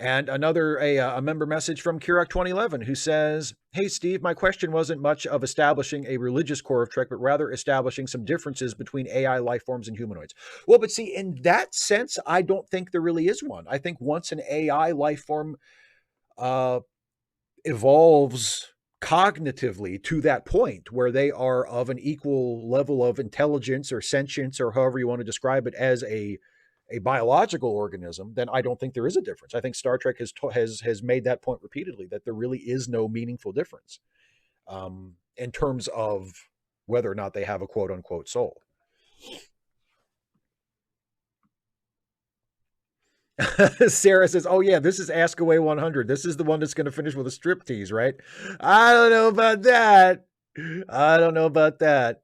And a member message from Kirok 2011 who says, Hey, Steve, my question wasn't much of establishing a religious core of Trek, but rather establishing some differences between AI life forms and humanoids. Well, but see, in that sense, I don't think there really is one. I think once an AI life form evolves cognitively to that point where they are of an equal level of intelligence or sentience or however you want to describe it as a biological organism, then I don't think there is a difference. I think Star Trek has made that point repeatedly that there really is no meaningful difference in terms of whether or not they have a quote unquote soul. Sarah says, "Oh yeah, this is Ask Away 100. This is the one that's going to finish with a striptease, right?" I don't know about that. I don't know about that.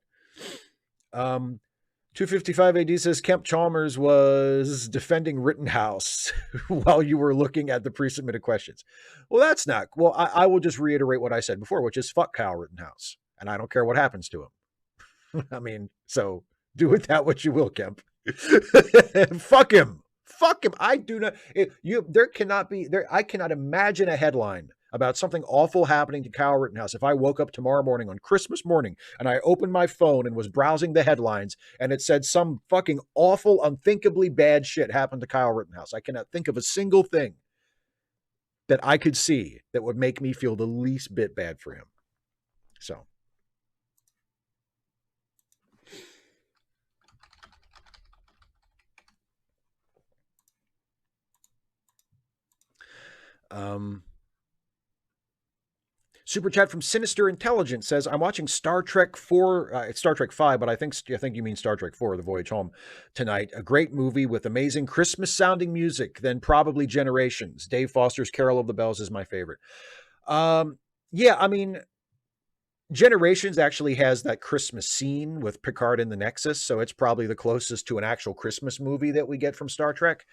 255 AD says Kemp Chalmers was defending Rittenhouse while you were looking at the pre-submitted questions. Well, that's not. Well, I will just reiterate what I said before, which is fuck Kyle Rittenhouse, and I don't care what happens to him. I mean, so do with that what you will, Kemp. Fuck him. Fuck him. I do not. There cannot be there. I cannot imagine a headline about something awful happening to Kyle Rittenhouse if I woke up tomorrow morning on Christmas morning and I opened my phone and was browsing the headlines and it said some fucking awful, unthinkably bad shit happened to Kyle Rittenhouse. I cannot think of a single thing that I could see that would make me feel the least bit bad for him. So. Super chat from Sinister Intelligence says, I'm watching Star Trek 4, it's Star Trek 5, but I think you mean Star Trek 4, The Voyage Home, tonight. A great movie with amazing Christmas-sounding music, then probably Generations. Dave Foster's Carol of the Bells is my favorite. Yeah, I mean, Generations actually has that Christmas scene with Picard in the Nexus, so it's probably the closest to an actual Christmas movie that we get from Star Trek.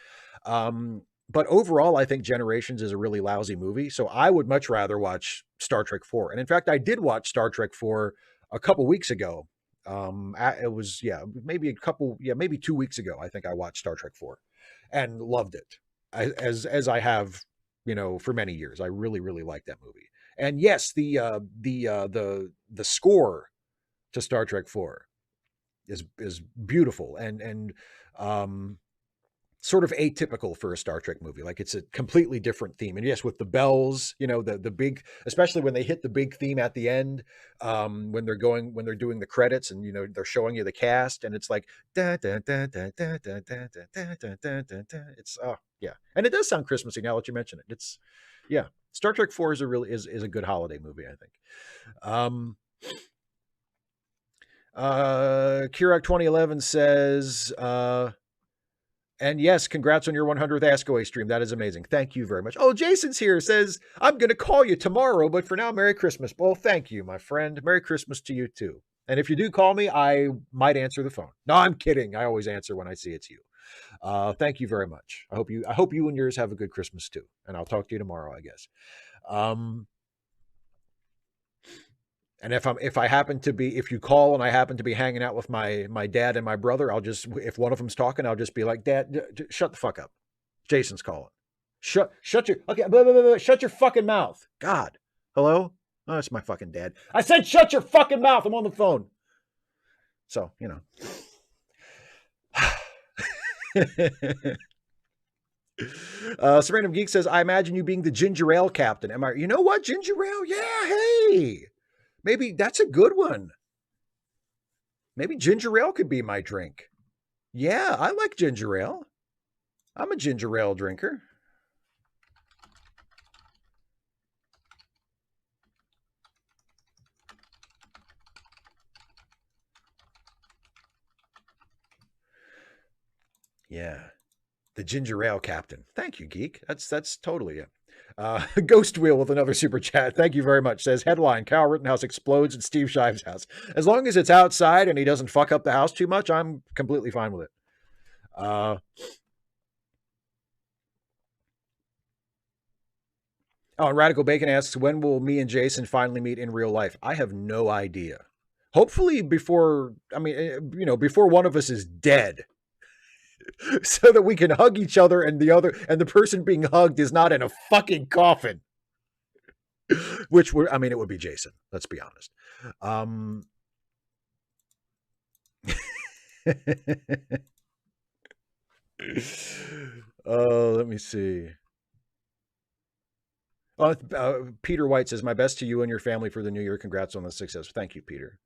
But overall, I think Generations is a really lousy movie. So I would much rather watch Star Trek 4. And in fact, I did watch Star Trek 4 a couple weeks ago. It was, maybe 2 weeks ago. I think I watched Star Trek 4 and loved it as I have, for many years. I really, really like that movie. And yes, the score to Star Trek 4 is beautiful and sort of atypical for a Star Trek movie. Like it's a completely different theme. And yes, with the bells, the big, especially when they hit the big theme at the end, when they're doing the credits and, they're showing you the cast and it's like, da, da, da, da, da, da, da, da, da, da, da, da. It's, oh yeah. And it does sound Christmassy now that you mention it. It's, yeah. Star Trek 4 is a good holiday movie, I think. Kirak 2011 says, and yes, congrats on your 100th Ask Away stream. That is amazing. Thank you very much. Oh, Jason's here, says, I'm going to call you tomorrow, but for now, Merry Christmas. Well, thank you, my friend. Merry Christmas to you, too. And if you do call me, I might answer the phone. No, I'm kidding. I always answer when I see it's you. Thank you very much. I hope you and yours have a good Christmas, too. And I'll talk to you tomorrow, I guess. And if you call and I happen to be hanging out with my dad and my brother, if one of them's talking, I'll just be like, Dad, shut the fuck up. Jason's calling. Shut your fucking mouth. God. Hello? Oh, that's my fucking dad. I said, shut your fucking mouth. I'm on the phone. So, Some Random Geek says, I imagine you being the ginger ale captain. Am I, you know what? Ginger ale? Yeah. Hey, maybe that's a good one. Maybe ginger ale could be my drink. Yeah, I like ginger ale. I'm a ginger ale drinker. Yeah. The ginger ale captain. Thank you, Geek. That's totally it. Ghost Wheel with another super chat. Thank you very much. Says, headline, Kyle Rittenhouse explodes in Steve Shives' house. As long as it's outside and he doesn't fuck up the house too much, I'm completely fine with it. Oh, and Radical Bacon asks, when will me and Jason finally meet in real life? I have no idea. Hopefully before one of us is dead. So that we can hug each other and the person being hugged is not in a fucking coffin. It would be Jason. Let's be honest. Let me see. Peter White says, my best to you and your family for the new year. Congrats on the success. Thank you, Peter.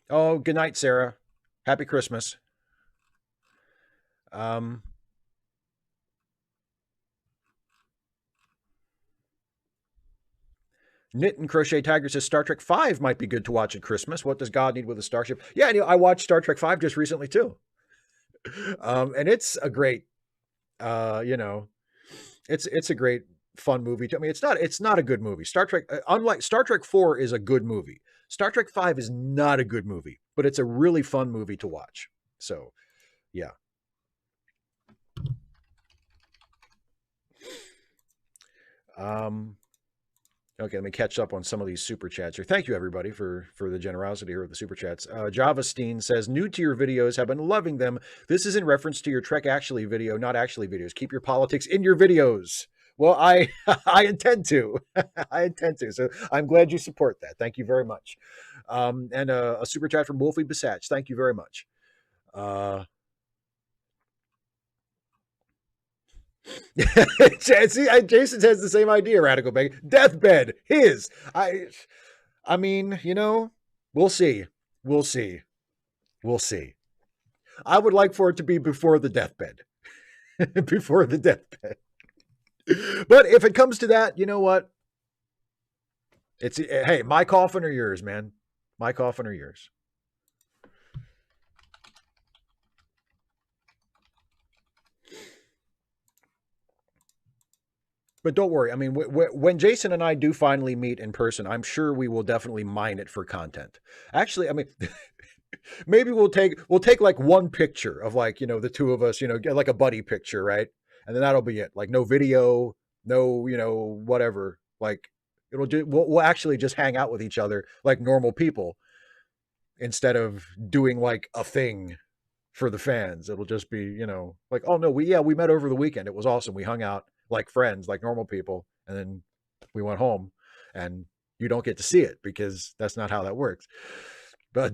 Oh, good night, Sarah. Happy Christmas. Knit and Crochet Tiger says Star Trek 5 might be good to watch at Christmas. What does God need with a starship? Yeah, I watched Star Trek 5 just recently too. And it's a great, it's a great fun movie. I mean, it's not a good movie. Star Trek, unlike Star Trek 4 is a good movie. Star Trek 5 is not a good movie, but it's a really fun movie to watch. So, yeah. Okay, let me catch up on some of these super chats here. Thank you, everybody, for the generosity here of the super chats. Javasteen says, new to your videos, have been loving them. This is in reference to your Trek Actually video, not Actually videos. Keep your politics in your videos. Well, I intend to. I intend to. So I'm glad you support that. Thank you very much. And a super chat from Wolfie Bisatch. Thank you very much. See, Jason has the same idea, Radical Bang. Deathbed, his. I mean, we'll see. We'll see. We'll see. I would like for it to be before the deathbed. before the deathbed. But if it comes to that, you know what? It's hey, my coffin or yours, man. My coffin or yours. But don't worry. I mean, when Jason and I do finally meet in person, I'm sure we will definitely mine it for content. Actually, I mean, maybe we'll take like one picture of like, the two of us, get like a buddy picture, right? And then that'll be it. Like no video, no, whatever. Like we'll actually just hang out with each other like normal people instead of doing like a thing for the fans. It'll just be, like, oh no, we met over the weekend. It was awesome. We hung out like friends, like normal people, and then we went home, and you don't get to see it because that's not how that works. But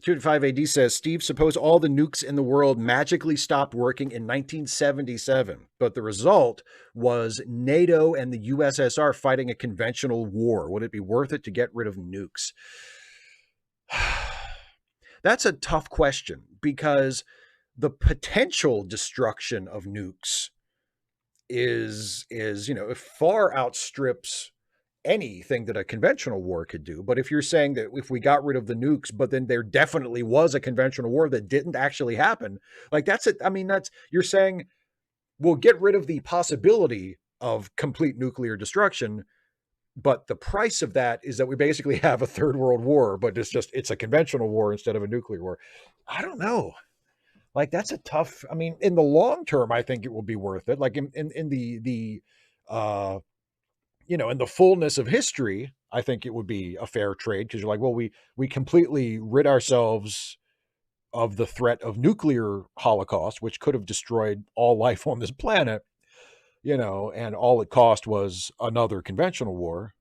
2-5 AD says, Steve, suppose all the nukes in the world magically stopped working in 1977, but the result was NATO and the USSR fighting a conventional war. Would it be worth it to get rid of nukes? That's a tough question because the potential destruction of nukes is it far outstrips anything that a conventional war could do. But if you're saying that if we got rid of the nukes, but then there definitely was a conventional war that didn't actually happen, like that's it. I mean, you're saying we'll get rid of the possibility of complete nuclear destruction, but the price of that is that we basically have a third world war, but it's a conventional war instead of a nuclear war. I don't know. Like that's a tough, I mean, in the long term, I think it will be worth it. Like in the in the fullness of history, I think it would be a fair trade because you're like, well, we completely rid ourselves of the threat of nuclear holocaust, which could have destroyed all life on this planet, and all it cost was another conventional war.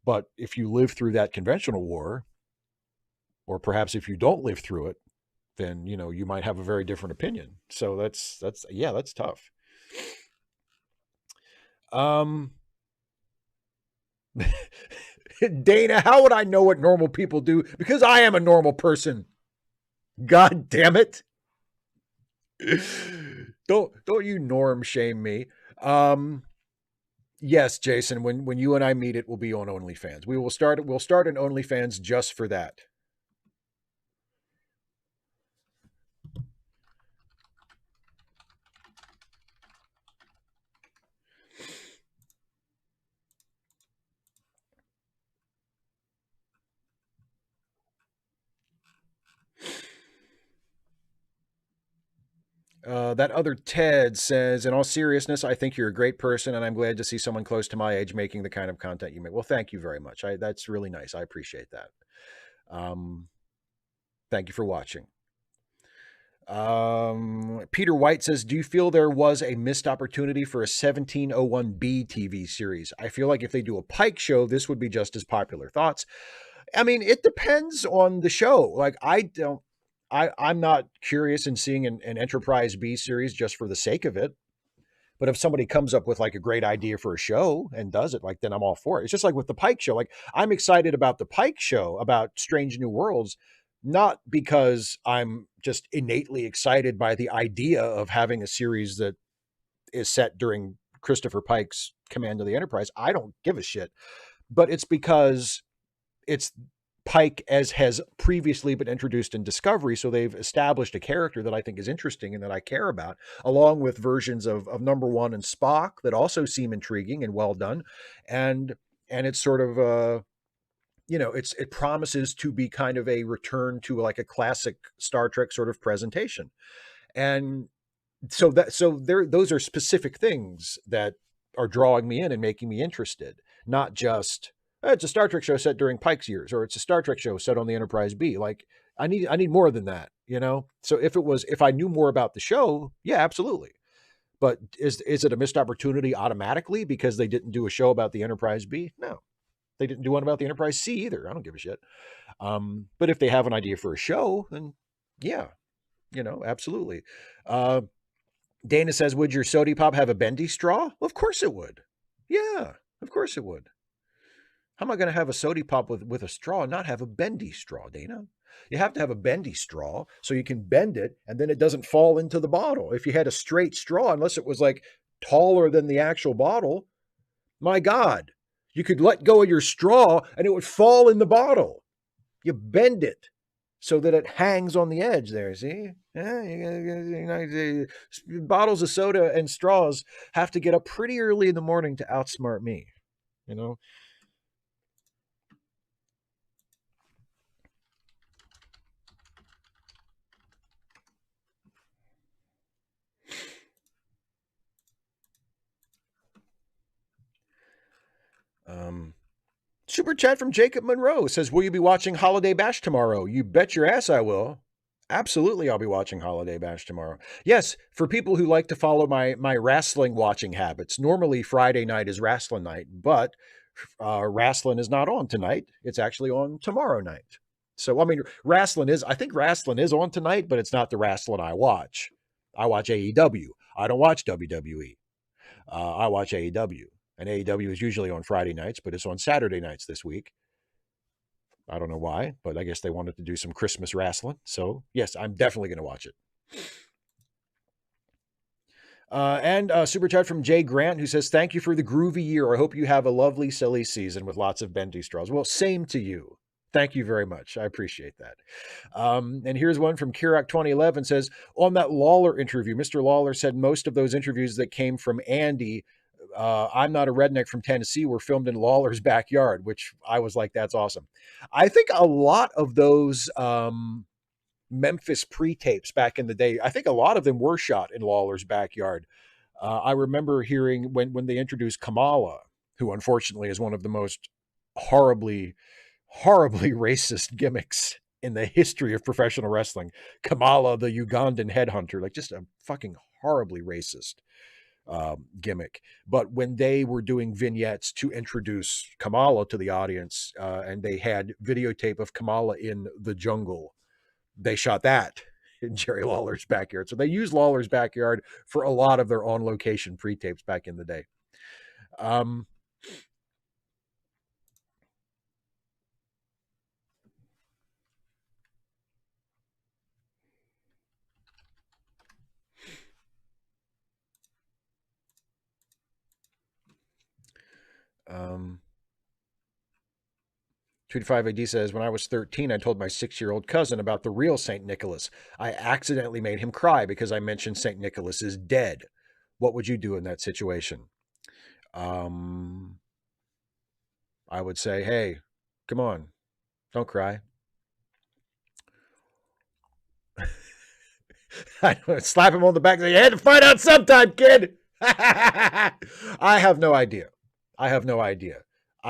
But if you live through that conventional war, or perhaps if you don't live through it, then you might have a very different opinion. So that's tough. Dana, how would I know what normal people do? Because I am a normal person. God damn it. Don't you norm shame me. Yes, Jason, when you and I meet, it will be on OnlyFans. We'll start an OnlyFans just for that. That other Ted says, in all seriousness, I think you're a great person, and I'm glad to see someone close to my age making the kind of content you make. Well, thank you very much. That's really nice. I appreciate that. Thank you for watching. Peter White says, do you feel there was a missed opportunity for a 1701B TV series? I feel like if they do a Pike show, this would be just as popular. Thoughts? I mean, it depends on the show. Like, I'm not curious in seeing an Enterprise B series just for the sake of it. But if somebody comes up with like a great idea for a show and does it, like, then I'm all for it. It's just like with the Pike show. Like, I'm excited about the Pike show about Strange New Worlds, not because I'm just innately excited by the idea of having a series that is set during Christopher Pike's command of the Enterprise. I don't give a shit. But it's because it's Pike as has previously been introduced in Discovery. So they've established a character that I think is interesting and that I care about, along with versions of Number One and Spock that also seem intriguing and well done. And it's sort of it promises to be kind of a return to like a classic Star Trek sort of presentation. And so those are specific things that are drawing me in and making me interested, not just it's a Star Trek show set during Pike's years, or it's a Star Trek show set on the Enterprise B. Like, I need more than that, So if I knew more about the show, yeah, absolutely. But is it a missed opportunity automatically because they didn't do a show about the Enterprise B? No, they didn't do one about the Enterprise C either. I don't give a shit. But if they have an idea for a show, then yeah, absolutely. Dana says, would your sody pop have a bendy straw? Well, of course it would. Yeah, of course it would. How am I going to have a soda pop with a straw and not have a bendy straw, Dana? You have to have a bendy straw so you can bend it and then it doesn't fall into the bottle. If you had a straight straw, unless it was like taller than the actual bottle, my God, you could let go of your straw and it would fall in the bottle. You bend it so that it hangs on the edge there. See? Bottles of soda and straws have to get up pretty early in the morning to outsmart me, you know? Super chat from Jacob Monroe says, will you be watching Holiday Bash tomorrow? You bet your ass I will. Absolutely, I'll be watching Holiday Bash tomorrow. Yes, for people who like to follow my wrestling watching habits, normally Friday night is wrestling night, but wrestling is not on tonight. It's actually on tomorrow night. So, I mean, I think wrestling is on tonight, but it's not the wrestling I watch. I watch AEW. I don't watch WWE. I watch AEW. And AEW is usually on Friday nights, but it's on Saturday nights this week. I don't know why, but I guess they wanted to do some Christmas wrestling. So, yes, I'm definitely going to watch it. And super chat from Jay Grant, who says, thank you for the groovy year. I hope you have a lovely, silly season with lots of bendy straws. Well, same to you. Thank you very much. I appreciate that. And here's one from Kirak 2011 says, on that Lawler interview, Mr. Lawler said most of those interviews that came from Andy, I'm Not a Redneck from Tennessee, were filmed in Lawler's backyard, which I was like, that's awesome. I think a lot of those Memphis pre-tapes back in the day, I think a lot of them were shot in Lawler's backyard. I remember hearing when they introduced Kamala, who unfortunately is one of the most horribly racist gimmicks in the history of professional wrestling. Kamala, the Ugandan headhunter, like just a fucking horribly racist gimmick. But when they were doing vignettes to introduce Kamala to the audience, and they had videotape of Kamala in the jungle, they shot that in Jerry Lawler's backyard. So they used Lawler's backyard for a lot of their on-location pre-tapes back in the day. Um, 25 AD says, when I was 13, I told my 6-year-old cousin about the real St. Nicholas. I accidentally made him cry because I mentioned St. Nicholas is dead. What would you do in that situation? I would say, hey, come on, don't cry. I would slap him on the back and say, you had to find out sometime, kid. I have no idea. I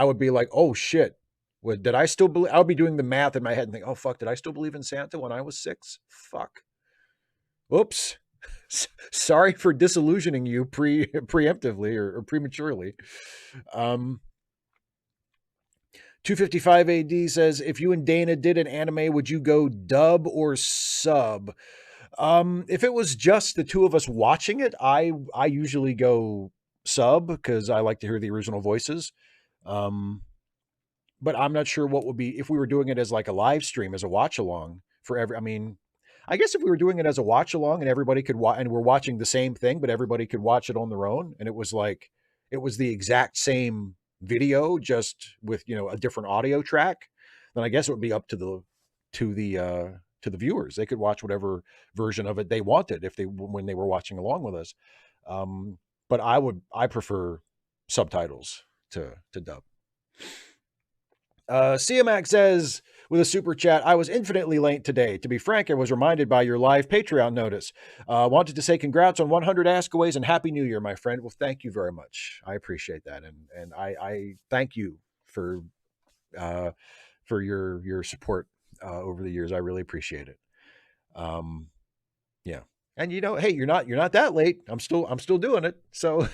would be like, oh shit. Did I still believe? I'll be doing the math in my head and think, oh fuck, did I still believe in Santa when I was 6? Fuck. Oops. Sorry for disillusioning you preemptively or prematurely. 255 AD says, if you and Dana did an anime, would you go dub or sub? If it was just the two of us watching it, I usually go sub because I like to hear the original voices. But I'm not sure what would be if we were doing it as like a live stream, as a watch along for every. I mean, I guess if we were doing it as a watch along and everybody could watch, and we're watching the same thing, but everybody could watch it on their own, and it was the exact same video, just with a different audio track, then I guess it would be up to the viewers. They could watch whatever version of it they wanted when they were watching along with us. But I prefer subtitles to dub. CMAX says with a super chat, I was infinitely late today. To be frank, I was reminded by your live Patreon notice. Wanted to say congrats on 100 Askaways and Happy New Year, my friend. Well, thank you very much. I appreciate that. And I thank you for your support over the years. I really appreciate it. Yeah. And hey, you're not that late. I'm still doing it. So,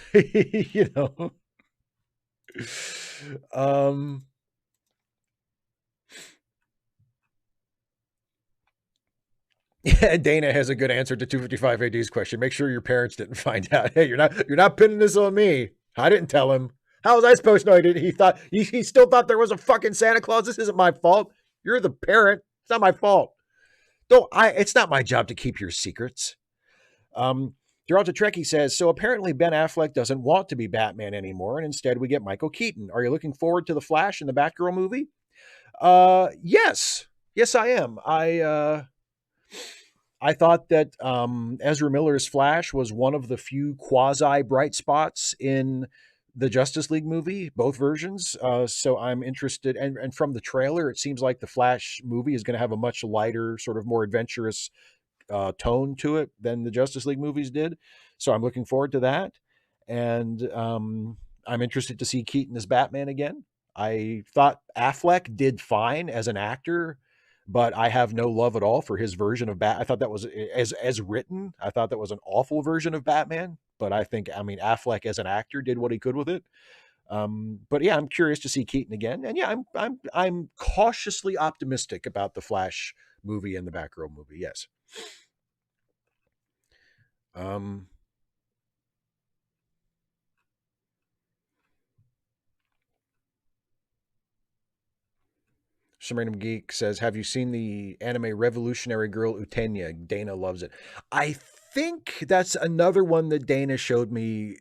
Yeah, Dana has a good answer to 255 AD's question. Make sure your parents didn't find out. Hey, you're not pinning this on me. I didn't tell him. How was I supposed to know he thought he still thought there was a fucking Santa Claus? This isn't my fault. You're the parent. It's not my fault. Don't I? It's not my job to keep your secrets. Geraldo Trekkie says, so apparently Ben Affleck doesn't want to be Batman anymore, and instead we get Michael Keaton. Are you looking forward to the Flash and the Batgirl movie? Yes. Yes, I am. I thought that Ezra Miller's Flash was one of the few quasi bright spots in the Justice League movie, both versions. So I'm interested. And from the trailer, it seems like the Flash movie is going to have a much lighter, sort of more adventurous tone to it than the Justice League movies did. So I'm looking forward to that. And I'm interested to see Keaton as Batman again. I thought Affleck did fine as an actor, but I have no love at all for his version of Bat. I thought that was as written. I thought that was an awful version of Batman. But I mean, Affleck as an actor did what he could with it. But yeah, I'm curious to see Keaton again. And yeah, I'm cautiously optimistic about the Flash movie and the Batgirl movie. Yes. Some random geek says, have you seen the anime Revolutionary Girl Utena? Dana loves it. I think that's another one that Dana showed me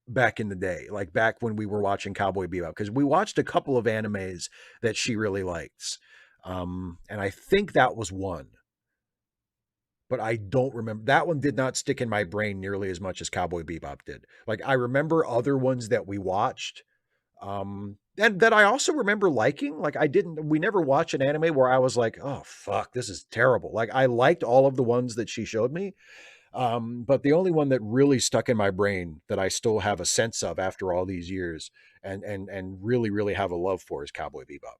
back in the day, like back when we were watching Cowboy Bebop, because we watched a couple of animes that she really likes. And I think that was one. But I don't remember. That one did not stick in my brain nearly as much as Cowboy Bebop did. Like, I remember other ones that we watched, and that I also remember liking. Like, we never watched an anime where I was like, oh, fuck, this is terrible. Like, I liked all of the ones that she showed me. But the only one that really stuck in my brain that I still have a sense of after all these years and really, really have a love for is Cowboy Bebop.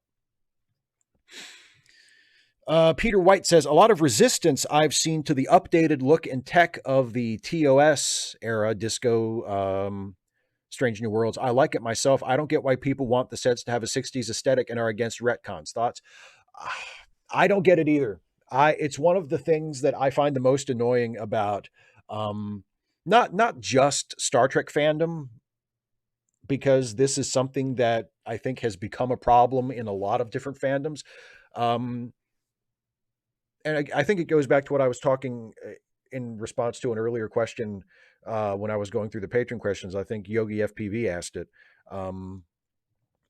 Peter White says, a lot of resistance I've seen to the updated look and tech of the TOS era, Disco, Strange New Worlds. I like it myself. I don't get why people want the sets to have a 60s aesthetic and are against retcons. Thoughts? I don't get it either. It's one of the things that I find the most annoying about not just Star Trek fandom, because this is something that I think has become a problem in a lot of different fandoms. And I think it goes back to what I was talking in response to an earlier question when I was going through the patron questions. I think Yogi FPV asked it. And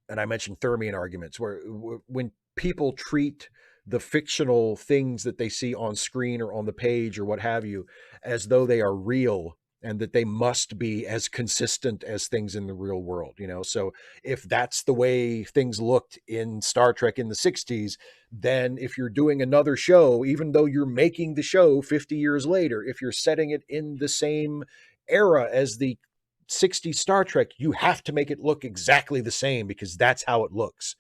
I mentioned Thermian arguments, where when people treat the fictional things that they see on screen or on the page or what have you as though they are real and that they must be as consistent as things in the real world, So if that's the way things looked in Star Trek in the 60s, then if you're doing another show, even though you're making the show 50 years later, if you're setting it in the same era as the 60s Star Trek, you have to make it look exactly the same because that's how it looks.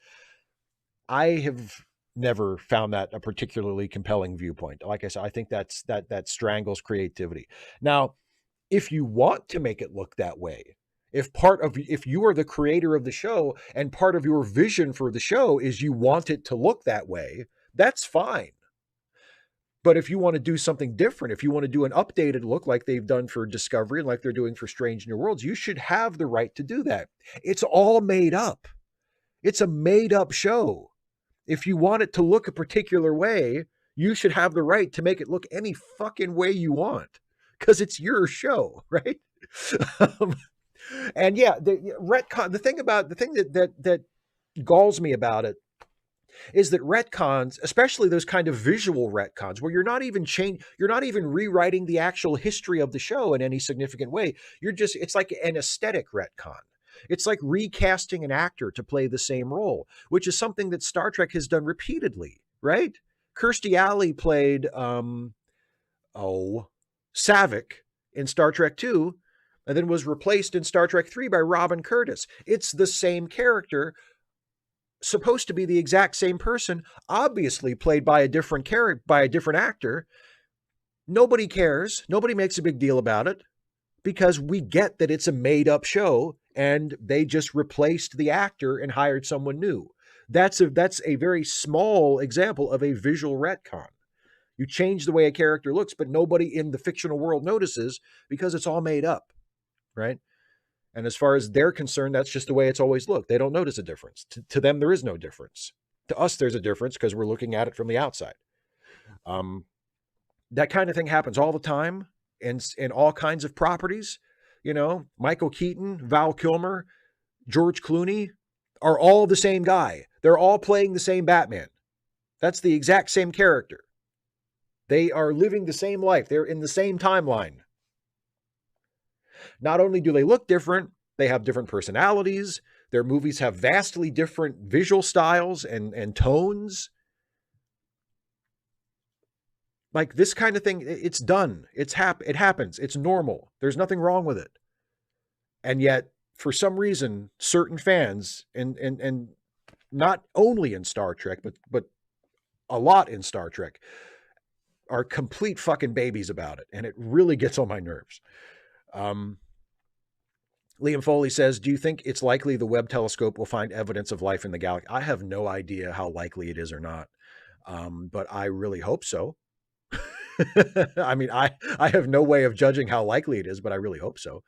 I have never found that a particularly compelling viewpoint. Like I said, I think that strangles creativity. Now, if you want to make it look that way, if you are the creator of the show and part of your vision for the show is you want it to look that way, that's fine. But if you want to do something different, if you want to do an updated look like they've done for Discovery and like they're doing for Strange New Worlds, you should have the right to do that. It's all made up. It's a made up show. If you want it to look a particular way, you should have the right to make it look any fucking way you want because it's your show, right? And yeah, the retcon. The thing that galls me about it is that retcons, especially those kind of visual retcons, where you're not even rewriting the actual history of the show in any significant way. It's like an aesthetic retcon. It's like recasting an actor to play the same role, which is something that Star Trek has done repeatedly, right? Kirstie Alley played Saavik in Star Trek 2, and then was replaced in Star Trek 3 by Robin Curtis. It's the same character, supposed to be the exact same person, obviously played by a different actor. Nobody cares. Nobody makes a big deal about it because we get that it's a made-up show and they just replaced the actor and hired someone new. That's a very small example of a visual retcon. You change the way a character looks, but nobody in the fictional world notices because it's all made up, right? And as far as they're concerned, that's just the way it's always looked. They don't notice a difference. To them, there is no difference. To us, there's a difference because we're looking at it from the outside. That kind of thing happens all the time in all kinds of properties. You know, Michael Keaton, Val Kilmer, George Clooney are all the same guy. They're all playing the same Batman. That's the exact same character. They are living the same life. They're in the same timeline. Not only do they look different, they have different personalities. Their movies have vastly different visual styles and tones. Like this kind of thing, it's done. It happens. It's normal. There's nothing wrong with it. And yet, for some reason, certain fans, and not only in Star Trek, but a lot in Star Trek, are complete fucking babies about it. And it really gets on my nerves. Liam Foley says, do you think it's likely the Webb telescope will find evidence of life in the galaxy? I have no idea how likely it is or not. But I really hope so. I mean, I have no way of judging how likely it is, but I really hope so.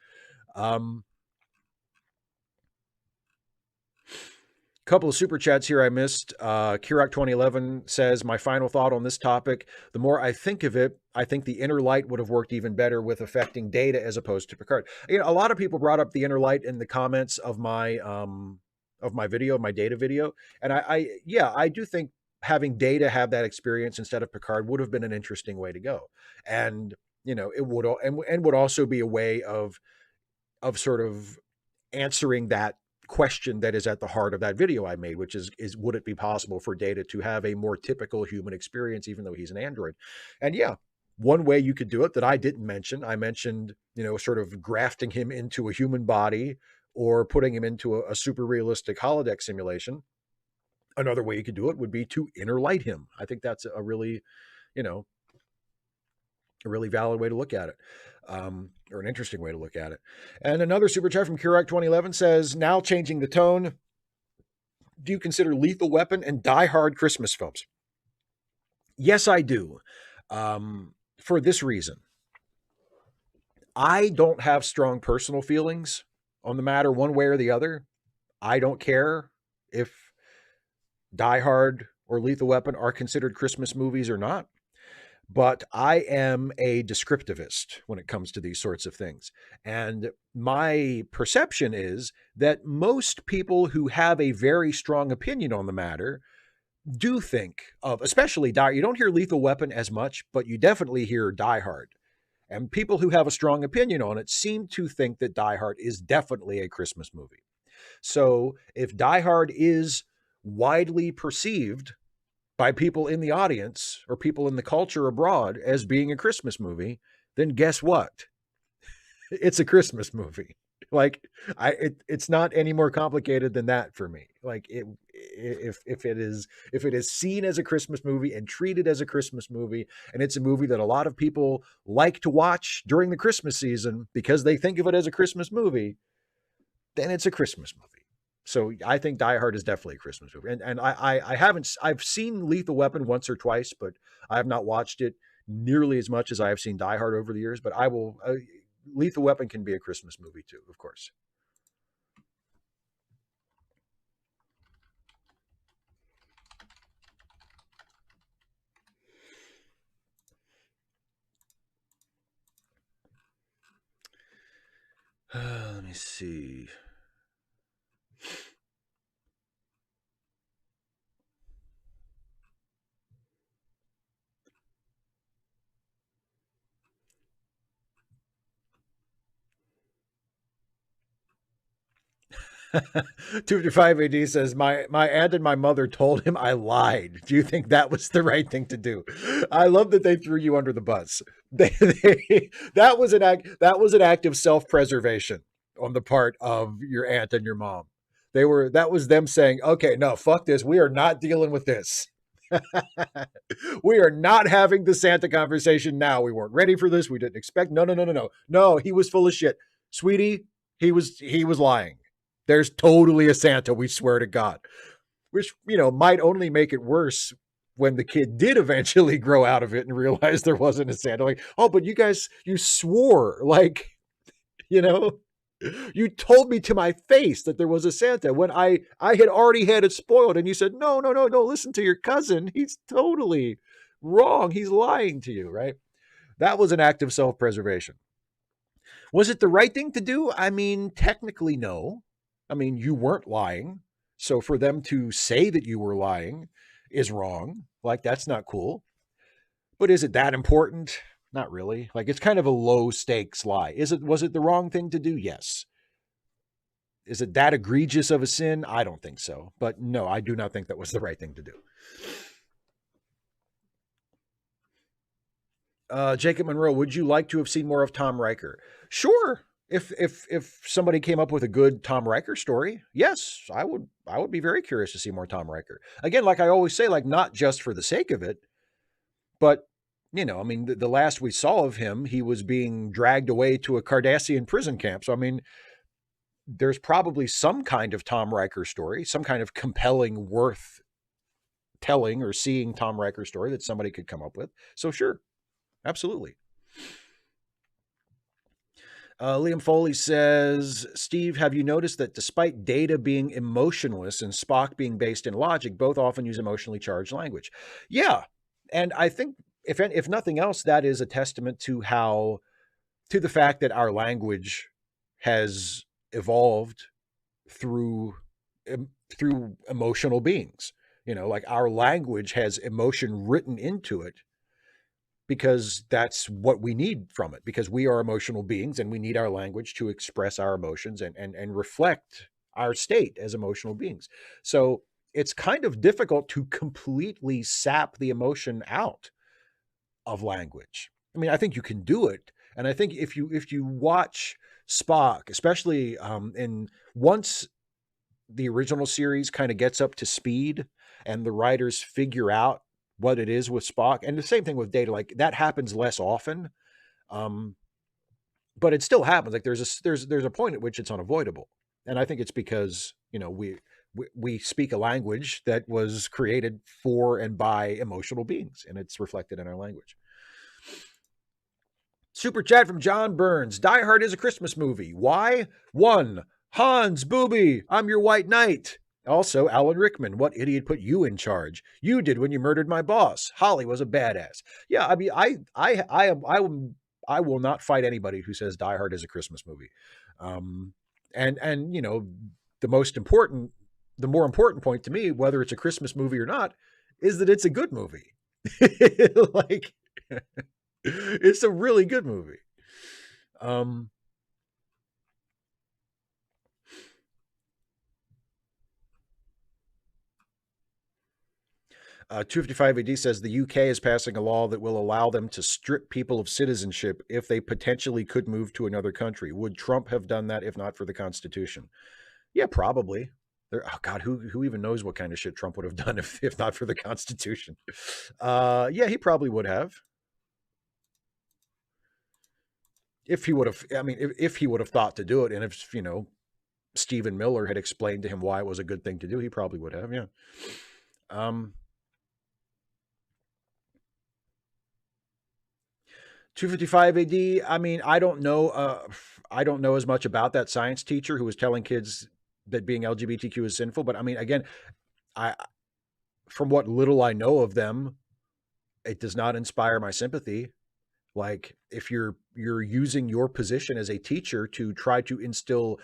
Couple of super chats here I missed. Kirak 2011 says, my final thought on this topic, the more I think of it, I think the inner light would have worked even better with affecting Data as opposed to Picard. You know, a lot of people brought up the inner light in the comments of my video, my Data video. And I do think having Data have that experience instead of Picard would have been an interesting way to go. And, you know, it would, and would also be a way of sort of answering that question that is at the heart of that video I made, which is would it be possible for Data to have a more typical human experience, even though he's an android? And yeah, one way you could do it that I didn't mention, I mentioned, you know, sort of grafting him into a human body or putting him into a super realistic holodeck simulation. Another way you could do it would be to inner light him. I think that's a really, you know, a really valid way to look at it. Or an interesting way to look at it. And another super chat from Kirak 2011 says, now changing the tone, do you consider Lethal Weapon and Die Hard Christmas films? Yes, I do. For this reason. I don't have strong personal feelings on the matter one way or the other. I don't care if Die Hard or Lethal Weapon are considered Christmas movies or not. But I am a descriptivist when it comes to these sorts of things. And my perception is that most people who have a very strong opinion on the matter do think of, especially you don't hear Lethal Weapon as much, but you definitely hear Die Hard. And people who have a strong opinion on it seem to think that Die Hard is definitely a Christmas movie. So if Die Hard is widely perceived by people in the audience or people in the culture abroad as being a Christmas movie, then guess what? It's a Christmas movie. Like it's not any more complicated than that for me. Like if it is seen as a Christmas movie and treated as a Christmas movie, and it's a movie that a lot of people like to watch during the Christmas season because they think of it as a Christmas movie, then it's a Christmas movie. So I think Die Hard is definitely a Christmas movie. And I've seen Lethal Weapon once or twice, but I have not watched it nearly as much as I have seen Die Hard over the years. But I will, Lethal Weapon can be a Christmas movie too, of course. Let me see. $255 AD says, my aunt and my mother told him I lied. Do you think that was the right thing to do? I love that they threw you under the bus. That was an act of self-preservation on the part of your aunt and your mom. That was them saying, okay, no, fuck this. We are not dealing with this. We are not having the Santa conversation now. We weren't ready for this. We didn't expect. No, he was full of shit. Sweetie, he was lying. There's totally a Santa, we swear to God. Which, you know, might only make it worse when the kid did eventually grow out of it and realize there wasn't a Santa. Like, oh, but you guys, you swore, like, you know. You told me to my face that there was a Santa when I had already had it spoiled, and you said, no, no, no, no, listen to your cousin. He's totally wrong. He's lying to you, right? That was an act of self-preservation. Was it the right thing to do? I mean, technically, no. I mean, you weren't lying. So for them to say that you were lying is wrong. Like, that's not cool. But is it that important? Not really. Like, it's kind of a low stakes lie. Was it the wrong thing to do? Yes. Is it that egregious of a sin? I don't think so. But no, I do not think that was the right thing to do. Jacob Monroe, would you like to have seen more of Tom Riker? Sure. If somebody came up with a good Tom Riker story, yes, I would be very curious to see more Tom Riker. Again, like I always say, like, not just for the sake of it, but I mean, the last we saw of him, he was being dragged away to a Cardassian prison camp. So I mean, there's probably some kind of Tom Riker story, some kind of compelling, worth telling or seeing Tom Riker story that somebody could come up with. So sure, absolutely. Liam Foley says, Steve, have you noticed that despite Data being emotionless and Spock being based in logic, both often use emotionally charged language? Yeah. And I think if nothing else, that is a testament to the fact that our language has evolved through emotional beings. Like, our language has emotion written into it because that's what we need from it, because we are emotional beings and we need our language to express our emotions and reflect our state as emotional beings. So it's kind of difficult to completely sap the emotion out of language. I mean, I think you can do it. And I think if you watch Spock, especially once the original series kind of gets up to speed and the writers figure out what it is with Spock, and the same thing with Data, like, that happens less often. But it still happens. Like, there's a point at which it's unavoidable. And I think it's because, we speak a language that was created for and by emotional beings, and it's reflected in our language. Super chat from John Burns. Die Hard is a Christmas movie. Why? 1. Hans Booby, I'm your white knight. Also, Alan Rickman, what idiot put you in charge? You did when you murdered my boss. Holly was a badass. Yeah, I mean, I will not fight anybody who says Die Hard is a Christmas movie. And the more important point to me, whether it's a Christmas movie or not, is that it's a good movie. Like, it's a really good movie. 255 AD says the UK is passing a law that will allow them to strip people of citizenship if they potentially could move to another country. Would Trump have done that if not for the Constitution? Yeah, probably. Oh God, who even knows what kind of shit Trump would have done if not for the Constitution? Yeah, he probably would have. If he would have, I mean, if he would have thought to do it, and if Stephen Miller had explained to him why it was a good thing to do, he probably would have. Yeah. 255 AD. I mean, I don't know. I don't know as much about that science teacher who was telling kids that being LGBTQ is sinful. But I mean, again, from what little I know of them, it does not inspire my sympathy. Like, if you're using your position as a teacher to try to instill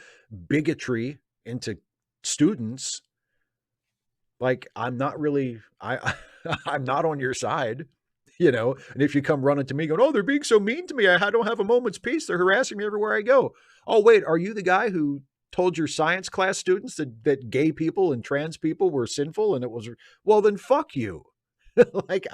bigotry into students, like, I'm not really, I'm not on your side. And if you come running to me going, oh, they're being so mean to me, I don't have a moment's peace, they're harassing me everywhere I go. Oh, wait, are you the guy who told your science class students that gay people and trans people were sinful? And it was, well, then fuck you. Like,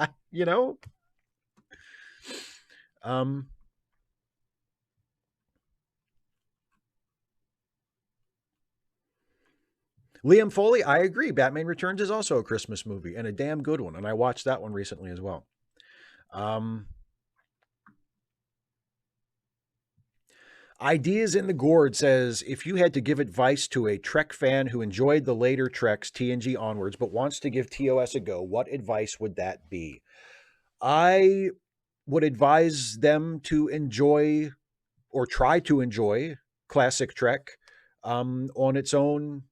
Liam Foley, I agree. Batman Returns is also a Christmas movie and a damn good one. And I watched that one recently as well. Ideas in the Gourd says, if you had to give advice to a Trek fan who enjoyed the later Treks, TNG onwards, but wants to give TOS a go, what advice would that be? I would advise them to enjoy, or try to enjoy, classic Trek on its own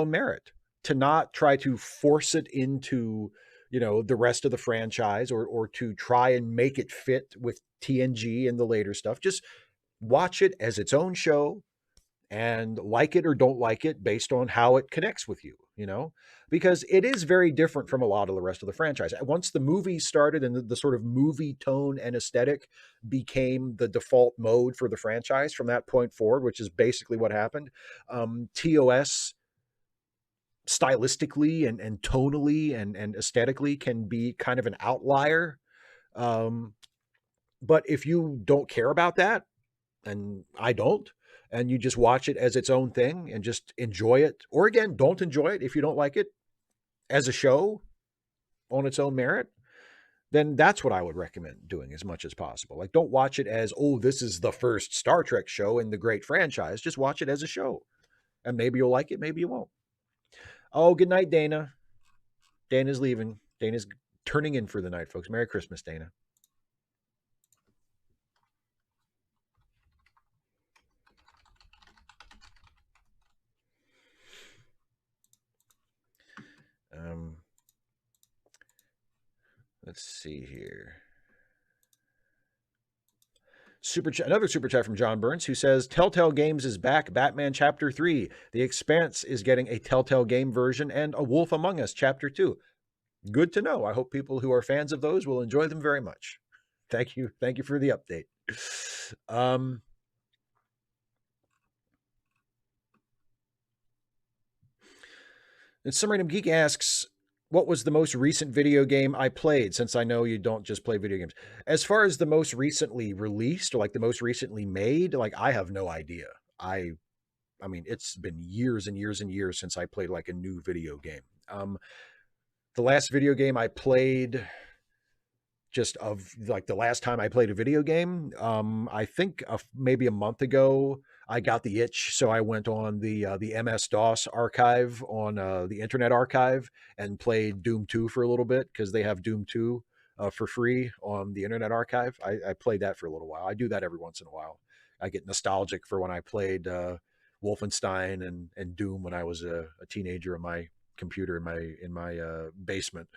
merit, to not try to force it into the rest of the franchise, or to try and make it fit with TNG and the later stuff. Just watch it as its own show and like it or don't like it based on how it connects with you, because it is very different from a lot of the rest of the franchise. Once the movie started and the sort of movie tone and aesthetic became the default mode for the franchise from that point forward, which is basically what happened. TOS stylistically and tonally and aesthetically can be kind of an outlier. Um, but if you don't care about that, and I don't, and you just watch it as its own thing and just enjoy it, or again, don't enjoy it if you don't like it as a show on its own merit, then that's what I would recommend doing as much as possible. Like, don't watch it as, oh, this is the first Star Trek show in the great franchise. Just watch it as a show, and maybe you'll like it, maybe you won't. Oh, good night, Dana. Dana's leaving. Dana's turning in for the night, folks. Merry Christmas, Dana. Let's see here. Another super chat from John Burns, who says Telltale Games is back. Batman Chapter 3. The Expanse is getting a Telltale game version, and A Wolf Among Us Chapter 2. Good to know. I hope people who are fans of those will enjoy them very much. Thank you for the update. And Some Random Geek asks, what was the most recent video game I played? Since I know you don't just play video games. As far as the most recently released, or like the most recently made, like, I have no idea. I mean, it's been years and years and years since I played like a new video game. The last video game I played, just of like the last time I played a video game, I think maybe a month ago, I got the itch, so I went on the MS-DOS archive on the Internet Archive and played Doom 2 for a little bit, because they have Doom 2 for free on the Internet Archive. I played that for a little while. I do that every once in a while. I get nostalgic for when I played Wolfenstein and Doom when I was a teenager on my computer in my basement.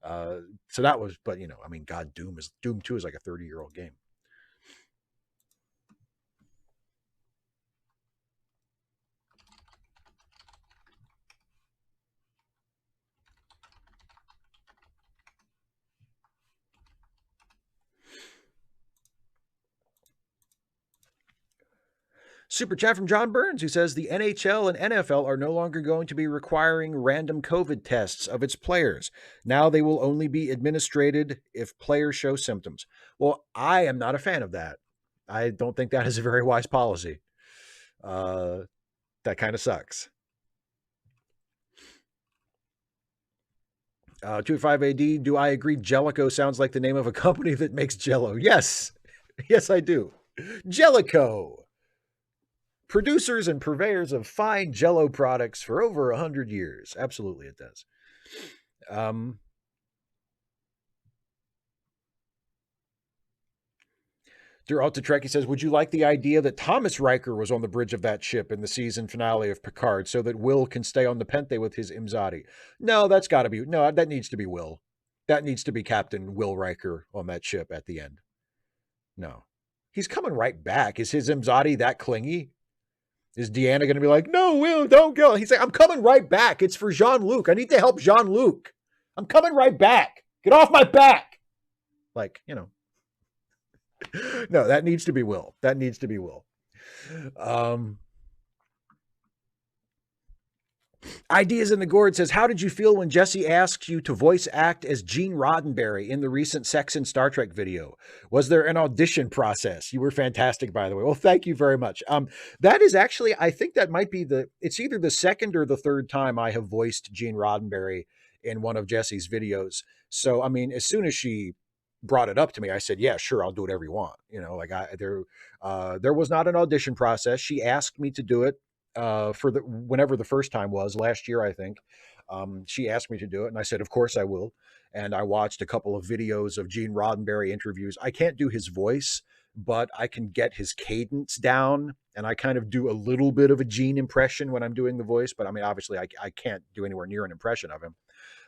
So that was, but I mean, God, Doom 2 is like a 30-year-old game. Super chat from John Burns, who says the NHL and NFL are no longer going to be requiring random COVID tests of its players. Now they will only be administered if players show symptoms. Well, I am not a fan of that. I don't think that is a very wise policy. That kind of sucks. 25 AD, do I agree Jellico sounds like the name of a company that makes Jello? Yes. Yes, I do. Jellico. Producers and purveyors of fine Jello products for over 100 years. Absolutely, it does. Derogatory Trek, says, would you like the idea that Thomas Riker was on the bridge of that ship in the season finale of Picard so that Will can stay on the Pente with his Imzadi? No, that needs to be Will. That needs to be Captain Will Riker on that ship at the end. No. He's coming right back. Is his Imzadi that clingy? Is Deanna going to be like, no, Will, don't go? He's like, I'm coming right back. It's for Jean-Luc. I need to help Jean-Luc. I'm coming right back. Get off my back. Like, no, that needs to be Will. That needs to be Will. Ideas in the Gourd says, how did you feel when Jesse asked you to voice act as Gene Roddenberry in the recent Sex and Star Trek video? Was there an audition process? You were fantastic, by the way. Well, thank you very much. That is actually, I think that might be it's either the second or the third time I have voiced Gene Roddenberry in one of Jesse's videos. So, I mean, as soon as she brought it up to me, I said, yeah, sure, I'll do whatever you want. There was not an audition process. She asked me to do it. For whenever the first time was last year, I think. She asked me to do it, and I said, of course I will. And I watched a couple of videos of Gene Roddenberry interviews. I can't do his voice, but I can get his cadence down, and I kind of do a little bit of a Gene impression when I'm doing the voice. But I mean, obviously, I can't do anywhere near an impression of him.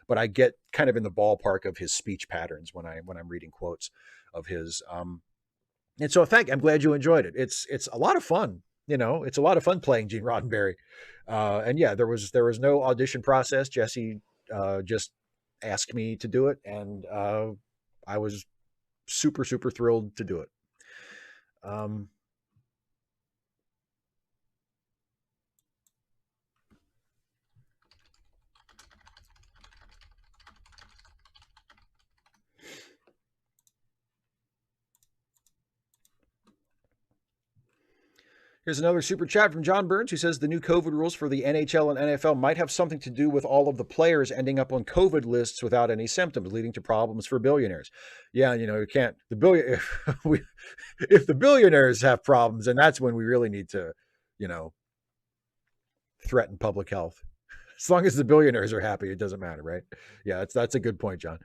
But I get kind of in the ballpark of his speech patterns when I'm reading quotes of his. And so, I'm glad you enjoyed it. It's a lot of fun. It's a lot of fun playing Gene Roddenberry. And yeah, there was no audition process. Jesse just asked me to do it, and I was super, super thrilled to do it. Here's another super chat from John Burns, who says the new COVID rules for the NHL and NFL might have something to do with all of the players ending up on COVID lists without any symptoms, leading to problems for billionaires. Yeah, you can't. If the billionaires have problems, and that's when we really need to, threaten public health. As long as the billionaires are happy, it doesn't matter, right? Yeah, that's a good point, John.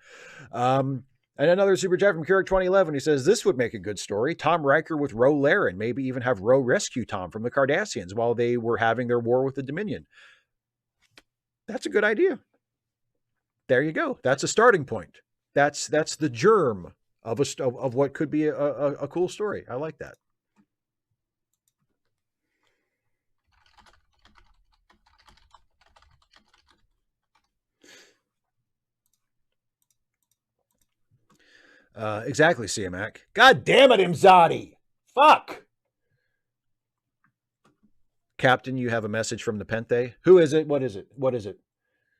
And another super chat from Keurig 2011. He says, this would make a good story. Tom Riker with Ro Laren. Maybe even have Ro rescue Tom from the Cardassians while they were having their war with the Dominion. That's a good idea. There you go. That's a starting point. That's the germ of what could be a cool story. I like that. Exactly, CMAC. God damn it, Imzadi! Fuck! Captain, you have a message from the Nepenthe. Who is it? What is it? What is it?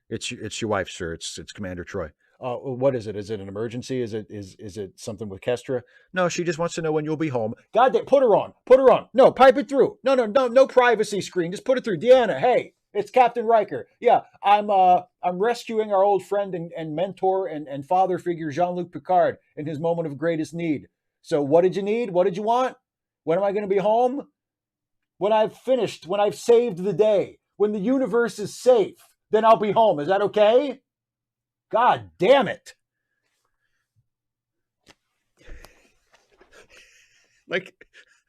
It's your wife, sir. It's Commander Troy. What is it? Is it an emergency? Is it something with Kestra? No, she just wants to know when you'll be home. God damn, put her on. Put her on. No, pipe it through. No privacy screen. Just put it through. Deanna, hey, it's Captain Riker. Yeah, I'm rescuing our old friend and mentor and father figure Jean-Luc Picard in his moment of greatest need. So what did you need? What did you want? When am I going to be home? When I've finished, when I've saved the day, when the universe is safe, then I'll be home. Is that okay? God damn it. Like,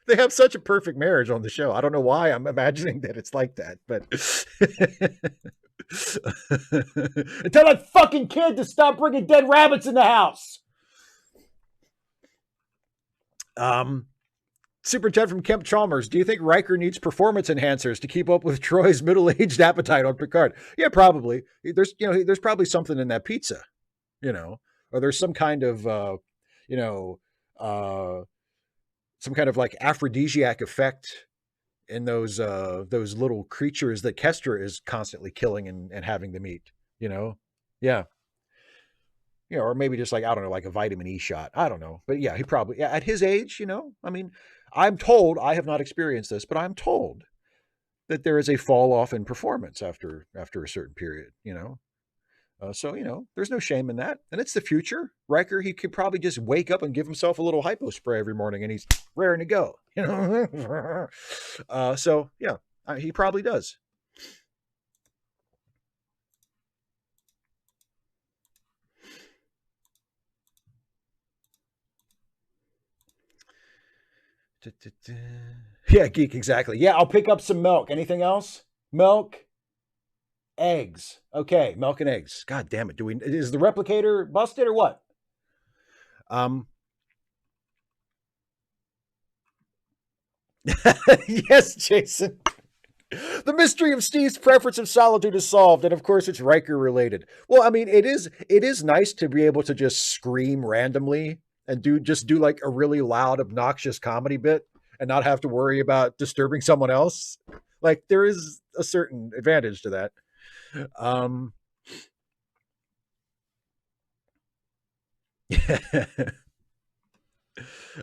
they have such a perfect marriage on the show. I don't know why I'm imagining that it's like that, but and tell that fucking kid to stop bringing dead rabbits in the house. Super chat from Kemp Chalmers. Do you think Riker needs performance enhancers to keep up with Troy's middle-aged appetite on Picard? Yeah, probably. There's probably something in that pizza, or there's some kind of, some kind of like aphrodisiac effect in those little creatures that Kestra is constantly killing and having them eat. Yeah. Or maybe just like, I don't know, like a vitamin E shot. I don't know. But yeah, he probably, at his age, I mean, I'm told, I have not experienced this, but I'm told that there is a fall off in performance after a certain period, so, there's no shame in that. And it's the future. Riker, he could probably just wake up and give himself a little hypo spray every morning and he's raring to go, so yeah, he probably does. Yeah, geek, exactly. Yeah, I'll pick up some milk. Anything else? Milk, eggs. Okay, milk and eggs. God damn it. Is the replicator busted or what? Yes, Jason. The mystery of Steve's preference of solitude is solved, and of course it's Riker related. Well, I mean, it is nice to be able to just scream randomly and do like a really loud, obnoxious comedy bit and not have to worry about disturbing someone else. Like, there is a certain advantage to that.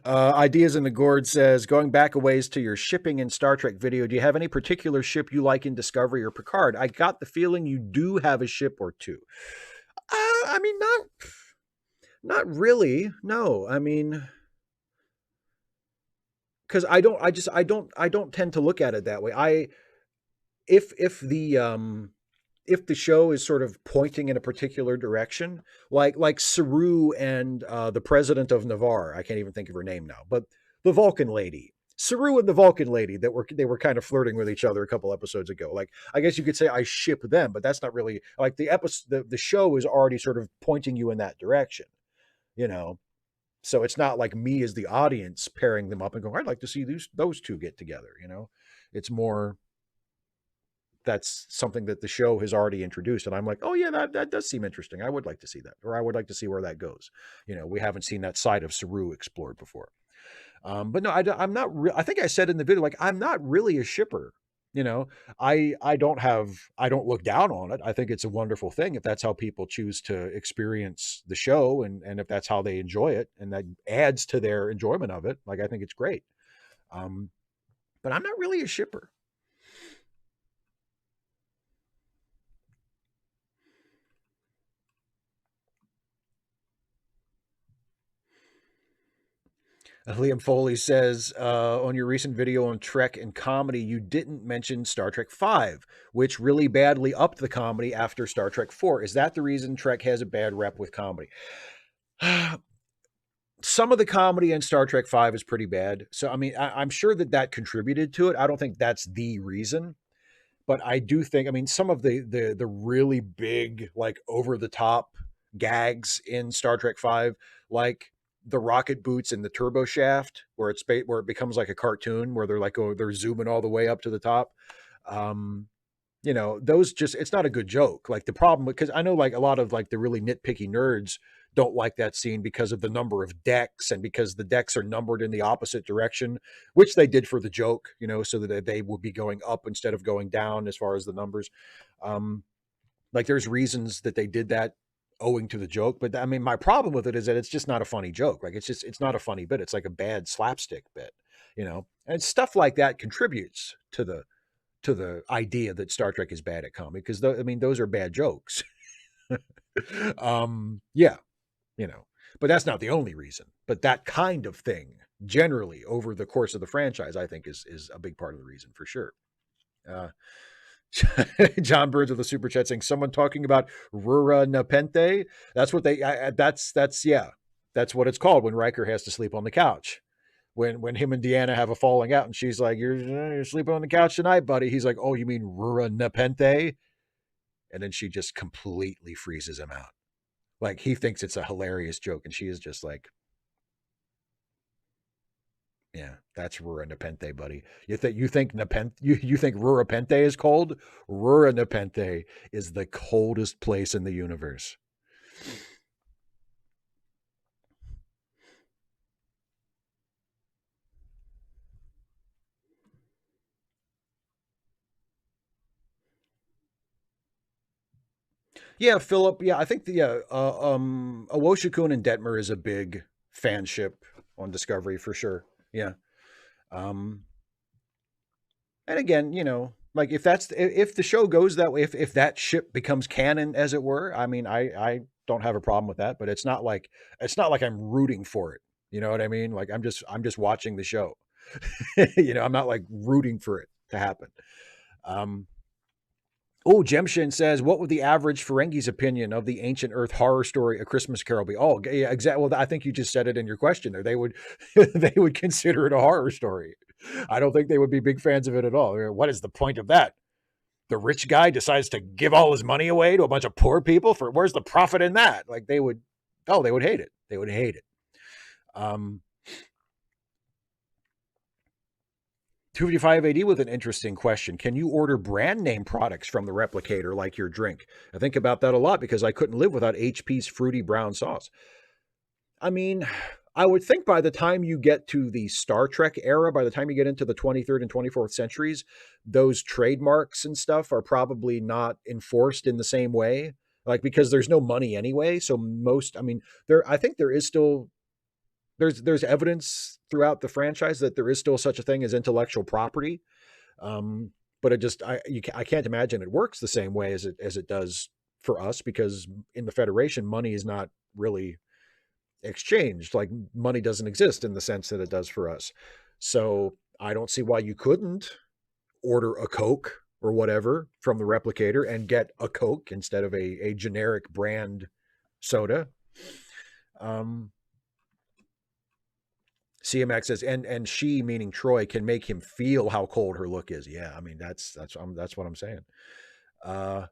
Ideas in the Gourd says, going back a ways to your shipping in Star Trek video, do you have any particular ship you like in Discovery or Picard? I got the feeling you do have a ship or two. I mean, not really. No, I mean, because I don't tend to look at it that way. If the show is sort of pointing in a particular direction, like Saru and the president of Navarre, I can't even think of her name now, but the Vulcan lady. Saru and the Vulcan lady that they were kind of flirting with each other a couple episodes ago. Like, I guess you could say I ship them, but that's not really like the episode. The show is already sort of pointing you in that direction, you know. So it's not like me as the audience pairing them up and going, I'd like to see those two get together, you know. It's more that's something that the show has already introduced, and I'm like, oh yeah, that does seem interesting. I would like to see that, or I would like to see where that goes. You know, we haven't seen that side of Saru explored before. But no, I'm not. I think I said in the video, like, I'm not really a shipper. You know, I don't look down on it. I think it's a wonderful thing if that's how people choose to experience the show, and if that's how they enjoy it, and that adds to their enjoyment of it. Like, I think it's great. But I'm not really a shipper. Liam Foley says, on your recent video on Trek and comedy, you didn't mention Star Trek V, which really badly upped the comedy after Star Trek IV. Is that the reason Trek has a bad rep with comedy? Some of the comedy in Star Trek V is pretty bad. So, I mean, I'm sure that contributed to it. I don't think that's the reason. But I do think, I mean, some of the really big, like, over the top gags in Star Trek V, like the rocket boots and the turbo shaft, where it becomes like a cartoon where they're zooming all the way up to the top. Um, you know, those just, it's not a good joke. Like, the problem, because I know, like, a lot of, like, the really nitpicky nerds don't like that scene because of the number of decks, and because the decks are numbered in the opposite direction, which they did for the joke, you know, so that they would be going up instead of going down as far as the numbers. Like, there's reasons that they did that owing to the joke, but I mean, my problem with it is that it's just not a funny joke. Like, it's not a funny bit. It's like a bad slapstick bit, you know, and stuff like that contributes to the idea that Star Trek is bad at comedy, because I mean, those are bad jokes. Yeah, you know, but that's not the only reason. But that kind of thing, generally over the course of the franchise, I think is a big part of the reason for sure. Uh, John Burns with the super chat saying, someone talking about Rura Nepente. That's what that's yeah, that's what it's called when Riker has to sleep on the couch. When him and Deanna have a falling out, and she's like, you're sleeping on the couch tonight, buddy. He's like, oh, you mean Rura Nepente? And then she just completely freezes him out. Like, he thinks it's a hilarious joke, and she is just like, yeah, that's Rura Nepente, buddy. You think Rura Pente is cold? Rura Nepente is the coldest place in the universe. Yeah, Philip. Yeah, I think the Awoshikun and Detmer is a big fanship on Discovery for sure. Yeah. Um, and again, you know, like, if the show goes that way, if that ship becomes canon, as it were, I mean, I don't have a problem with that. But it's not like I'm rooting for it. You know what I mean? Like, I'm just watching the show. You know, I'm not like rooting for it to happen. Um, Oh, Jemshin says, what would the average Ferengi's opinion of the ancient Earth horror story A Christmas Carol be? Oh, yeah, exactly. Well, I think you just said it in your question there. They would they would consider it a horror story. I don't think they would be big fans of it at all. What is the point of that? The rich guy decides to give all his money away to a bunch of poor people, for where's the profit in that? Like, they would hate it. They would hate it. 255 AD with an interesting question. Can you order brand name products from the replicator like your drink? I think about that a lot because I couldn't live without HP's fruity brown sauce. I mean, I would think by the time you get to the Star Trek era, by the time you get into the 23rd and 24th centuries, those trademarks and stuff are probably not enforced in the same way. Like, because there's no money anyway. So I mean, I think there is still there's evidence throughout the franchise that there is still such a thing as intellectual property. But I can't imagine it works the same way as it does for us, because in the Federation, money is not really exchanged. Like, money doesn't exist in the sense that it does for us. So I don't see why you couldn't order a Coke or whatever from the replicator and get a Coke instead of a generic brand soda. CMX says, and she, meaning Troy, can make him feel how cold her look is. Yeah, I mean that's what I'm saying. Uh,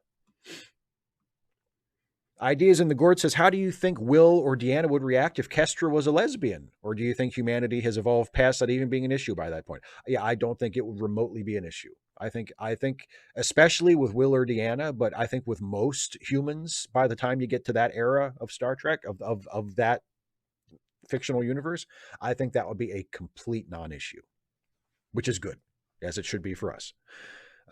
Ideas in the Gourd says, how do you think Will or Deanna would react if Kestra was a lesbian? Or do you think humanity has evolved past that even being an issue by that point? Yeah, I don't think it would remotely be an issue. I think especially with Will or Deanna, but I think with most humans, by the time you get to that era of Star Trek, of that fictional universe, I think that would be a complete non-issue, which is good, as it should be for us.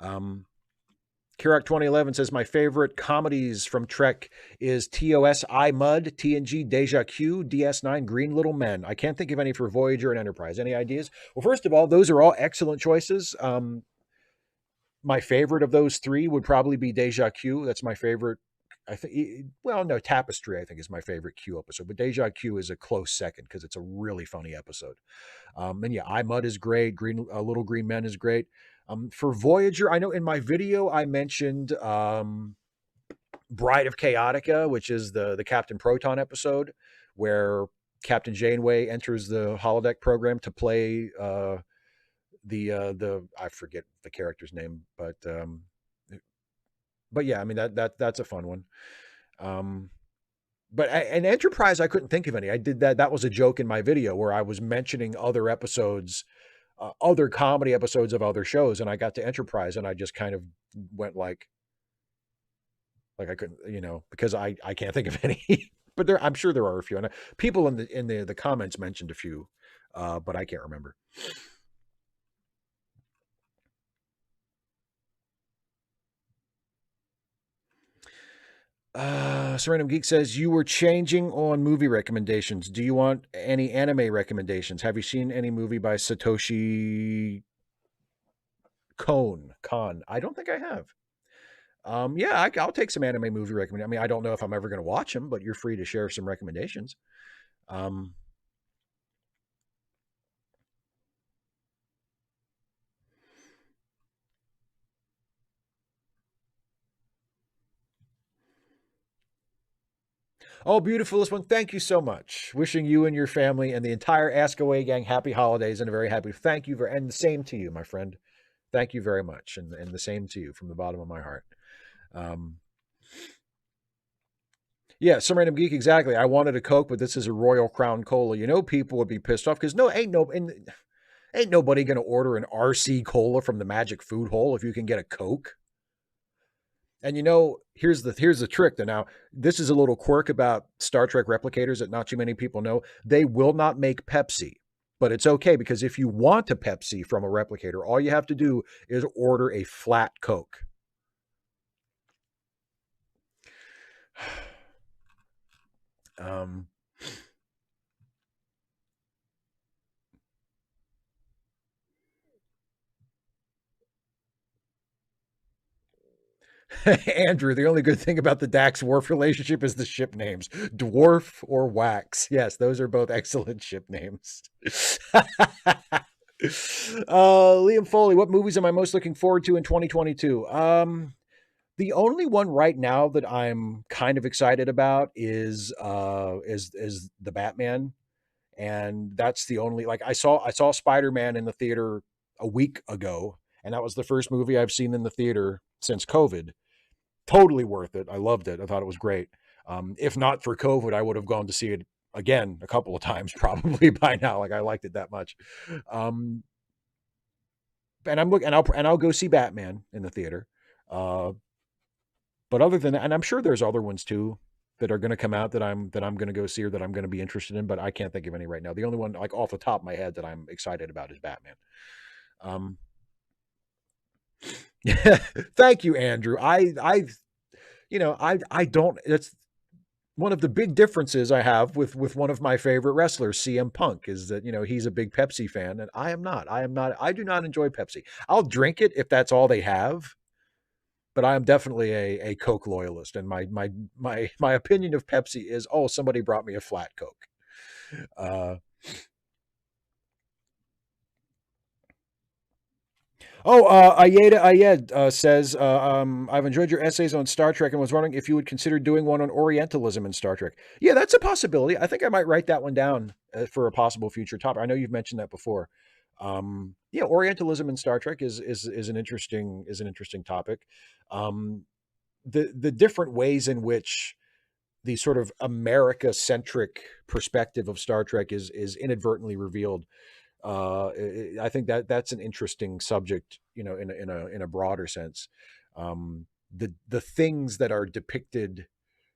Kirak 2011 says, my favorite comedies from Trek is TOS I Mud, TNG Deja Q, DS9 Green Little Men. I can't think of any for Voyager and Enterprise. Any ideas? Well, first of all, those are all excellent choices. My favorite of those three would probably be Deja Q. That's my favorite. I think, well, no, Tapestry, I think, is my favorite Q episode, but Deja Q is a close second because it's a really funny episode. And yeah, I Mud is great. Little Green Men is great. For Voyager, I know in my video I mentioned Bride of Chaotica, which is the Captain Proton episode where Captain Janeway enters the holodeck program to play the I forget the character's name, but yeah, I mean that's a fun one. But an Enterprise, I couldn't think of any. I did that. That was a joke in my video where I was mentioning other episodes, other comedy episodes of other shows, and I got to Enterprise, and I just kind of went like I couldn't, because I can't think of any. But I'm sure there are a few, and people in the comments mentioned a few, but I can't remember. Serendum Geek says, you were changing on movie recommendations. Do you want any anime recommendations? Have you seen any movie by Satoshi Kon? I don't think I have. Yeah, I'll take some anime movie recommendations. I mean, I don't know if I'm ever going to watch them, but you're free to share some recommendations. Oh, beautifulest one. Thank you so much. Wishing you and your family and the entire Ask Away gang happy holidays and a very happy. Thank you and the same to you, my friend. Thank you very much, and the same to you from the bottom of my heart. Yeah, some random geek. Exactly. I wanted a Coke, but this is a Royal Crown Cola. People would be pissed off because ain't nobody gonna order an RC Cola from the Magic Food Hole if you can get a Coke. And here's the trick. Now, this is a little quirk about Star Trek replicators that not too many people know. They will not make Pepsi, but it's okay because if you want a Pepsi from a replicator, all you have to do is order a flat Coke. Andrew, the only good thing about the Dax Worf relationship is the ship names, Dwarf or Wax. Yes, those are both excellent ship names. Liam Foley, what movies am I most looking forward to in 2022? The only one right now that I'm kind of excited about is the Batman, and that's the only, like, I saw Spider-Man in the theater a week ago, and that was the first movie I've seen in the theater since COVID. Totally worth it. I loved it. I thought it was great. If not for COVID, I would have gone to see it again a couple of times probably by now. Like, I liked it that much. And I'll go see Batman in the theater. But other than that, and I'm sure there's other ones too that are going to come out that I'm going to go see or that I'm going to be interested in, but I can't think of any right now. The only one, like, off the top of my head that I'm excited about is Batman. Thank you, Andrew. I don't. It's one of the big differences I have with one of my favorite wrestlers, CM Punk, is that he's a big Pepsi fan, and I am not. I do not enjoy Pepsi. I'll drink it if that's all they have, but I am definitely a Coke loyalist, and my opinion of Pepsi is, oh, somebody brought me a flat Coke. Oh, Ayeda Ayed says, I've enjoyed your essays on Star Trek and was wondering if you would consider doing one on Orientalism in Star Trek. Yeah, that's a possibility. I think I might write that one down for a possible future topic. I know you've mentioned that before. Yeah, Orientalism in Star Trek is an interesting topic. Um, the different ways in which the sort of America centric perspective of Star Trek is inadvertently revealed. I think that that's an interesting subject, you know, in a broader sense. The things that are depicted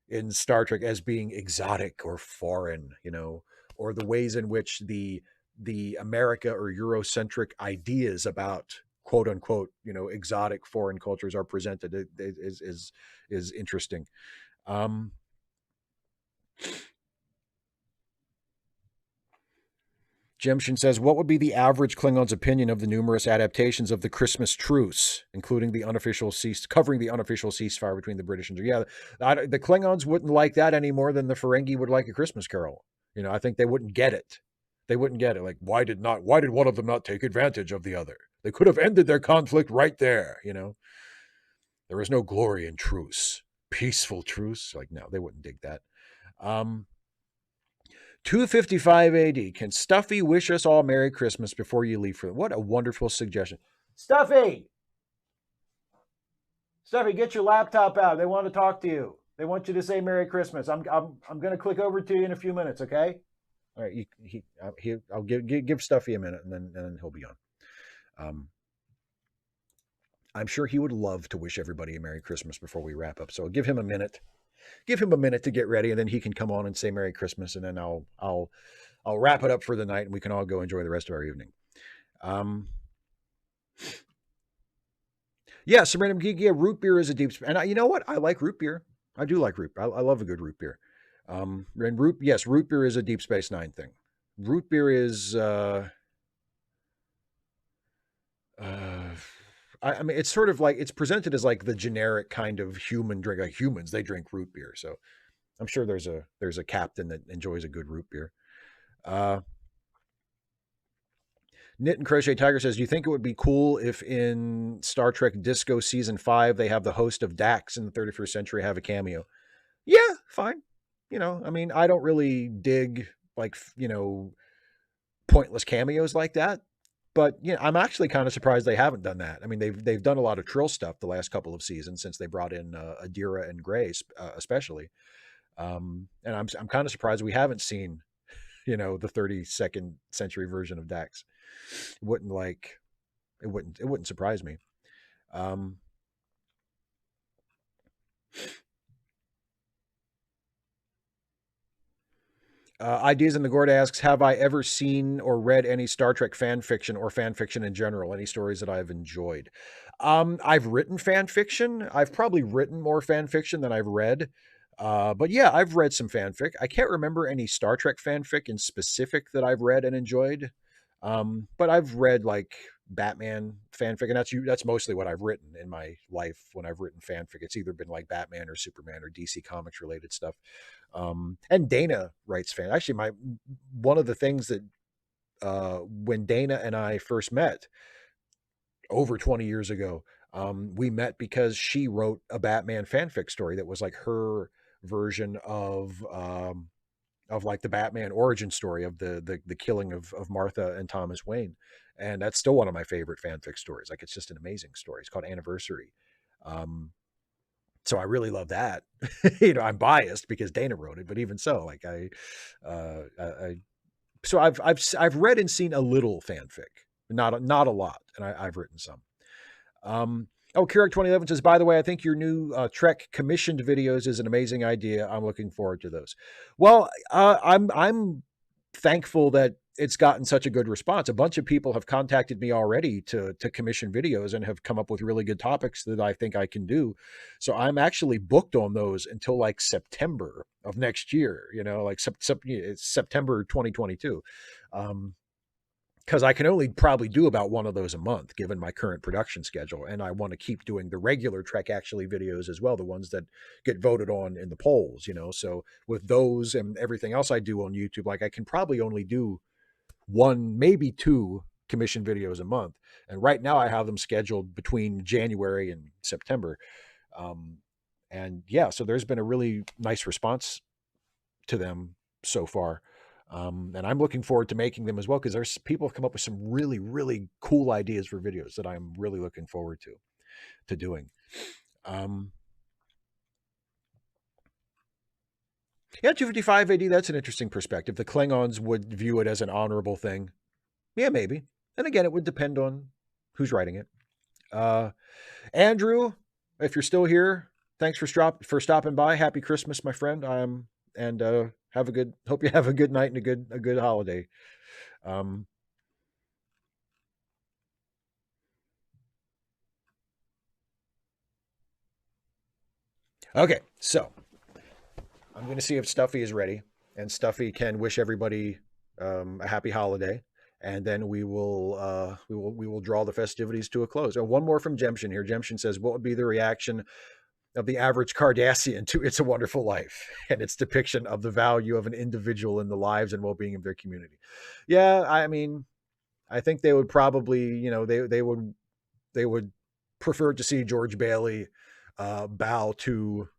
in Star Trek as being exotic or foreign, you know, or the ways in which the America or Eurocentric ideas about quote unquote, you know, exotic foreign cultures are presented is interesting. Um, Jemshin says, what would be the average Klingon's opinion of the numerous adaptations of the Christmas truce, including the unofficial covering the unofficial ceasefire between the British and yeah, the Klingons wouldn't like that any more than the Ferengi would like a Christmas Carol. You know, I think they wouldn't get it. They wouldn't get it. Like, why did one of them not take advantage of the other? They could have ended their conflict right there. You know, there is no glory in truce, peaceful truce. Like, no, they wouldn't dig that. 255 AD. Can Stuffy wish us all Merry Christmas before you leave for them? What a wonderful suggestion. Stuffy! Stuffy, get your laptop out. They want to talk to you. They want you to say Merry Christmas. I'm going to click over to you in a few minutes, okay? All right, I'll give Stuffy a minute, and then he'll be on. I'm sure he would love to wish everybody a Merry Christmas before we wrap up. So I'll give him a minute. Give him a minute to get ready, and then he can come on and say Merry Christmas, and then I'll wrap it up for the night, and we can all go enjoy the rest of our evening. Yeah, some random geek. Yeah, root beer is a deep, and you know what? I like root beer. I do like root. I love a good root beer. And root beer is a Deep Space Nine thing. Root beer is. I mean, it's sort of like it's presented as like the generic kind of human drink. Like humans, they drink root beer. So I'm sure there's a captain that enjoys a good root beer. Knit and Crochet Tiger says, do you think it would be cool if in Star Trek Disco Season 5 they have the host of Dax in the 31st century have a cameo? Yeah, fine. You know, I mean, I don't really dig like, you know, pointless cameos like that. But you know, I'm actually kind of surprised they haven't done that. I mean, they've done a lot of Trill stuff the last couple of seasons since they brought in Adira and Gray, especially. And I'm kind of surprised we haven't seen, you know, the 32nd century version of Dax. It wouldn't surprise me. Ideas in the Gourd asks, have I ever seen or read any Star Trek fan fiction or fan fiction in general? Any stories that I've enjoyed? I've written fan fiction. I've probably written more fan fiction than I've read. But yeah, I've read some fanfic. I can't remember any Star Trek fanfic in specific that I've read and enjoyed. But I've read like Batman fanfic, and that's mostly what I've written in my life when I've written fanfic. It's either been like Batman or Superman or DC Comics related stuff. And Dana writes fan. Actually, one of the things that when Dana and I first met over 20 years ago, we met because she wrote a Batman fanfic story that was like her version of like the Batman origin story of the killing of Martha and Thomas Wayne. And that's still one of my favorite fanfic stories. Like it's just an amazing story. It's called Anniversary. So I really love that. You know, I'm biased because Dana wrote it, but even so, like so I've read and seen a little fanfic, not a lot, and I've written some. Oh, Keurig 2011 says, by the way, I think your new Trek commissioned videos is an amazing idea. I'm looking forward to those. Well, I'm thankful that it's gotten such a good response. A bunch of people have contacted me already to commission videos and have come up with really good topics that I think I can do. So I'm actually booked on those until like September of next year, you know, like September 2022. Because I can only probably do about one of those a month given my current production schedule. And I want to keep doing the regular Trek Actually videos as well, the ones that get voted on in the polls, you know. So with those and everything else I do on YouTube, like I can probably only do one, maybe two commission videos a month. And right now I have them scheduled between January and September. Um, and yeah, so there's been a really nice response to them so far. And I'm looking forward to making them as well, because there's people have come up with some really, really cool ideas for videos that I'm really looking forward to doing. Yeah, 255 AD, that's an interesting perspective. The Klingons would view it as an honorable thing. Yeah, maybe. And again, it would depend on who's writing it. Andrew, if you're still here, thanks for stopping by. Happy Christmas, my friend. And hope you have a good night and a good holiday. Okay, so I'm going to see if Stuffy is ready, and Stuffy can wish everybody a happy holiday, and then we will draw the festivities to a close. And one more from Jemshin here. Jemshin says, "What would be the reaction of the average Cardassian to It's a Wonderful Life and its depiction of the value of an individual in the lives and well-being of their community?" Yeah, I mean, I think they would probably, they would prefer to see George Bailey bow to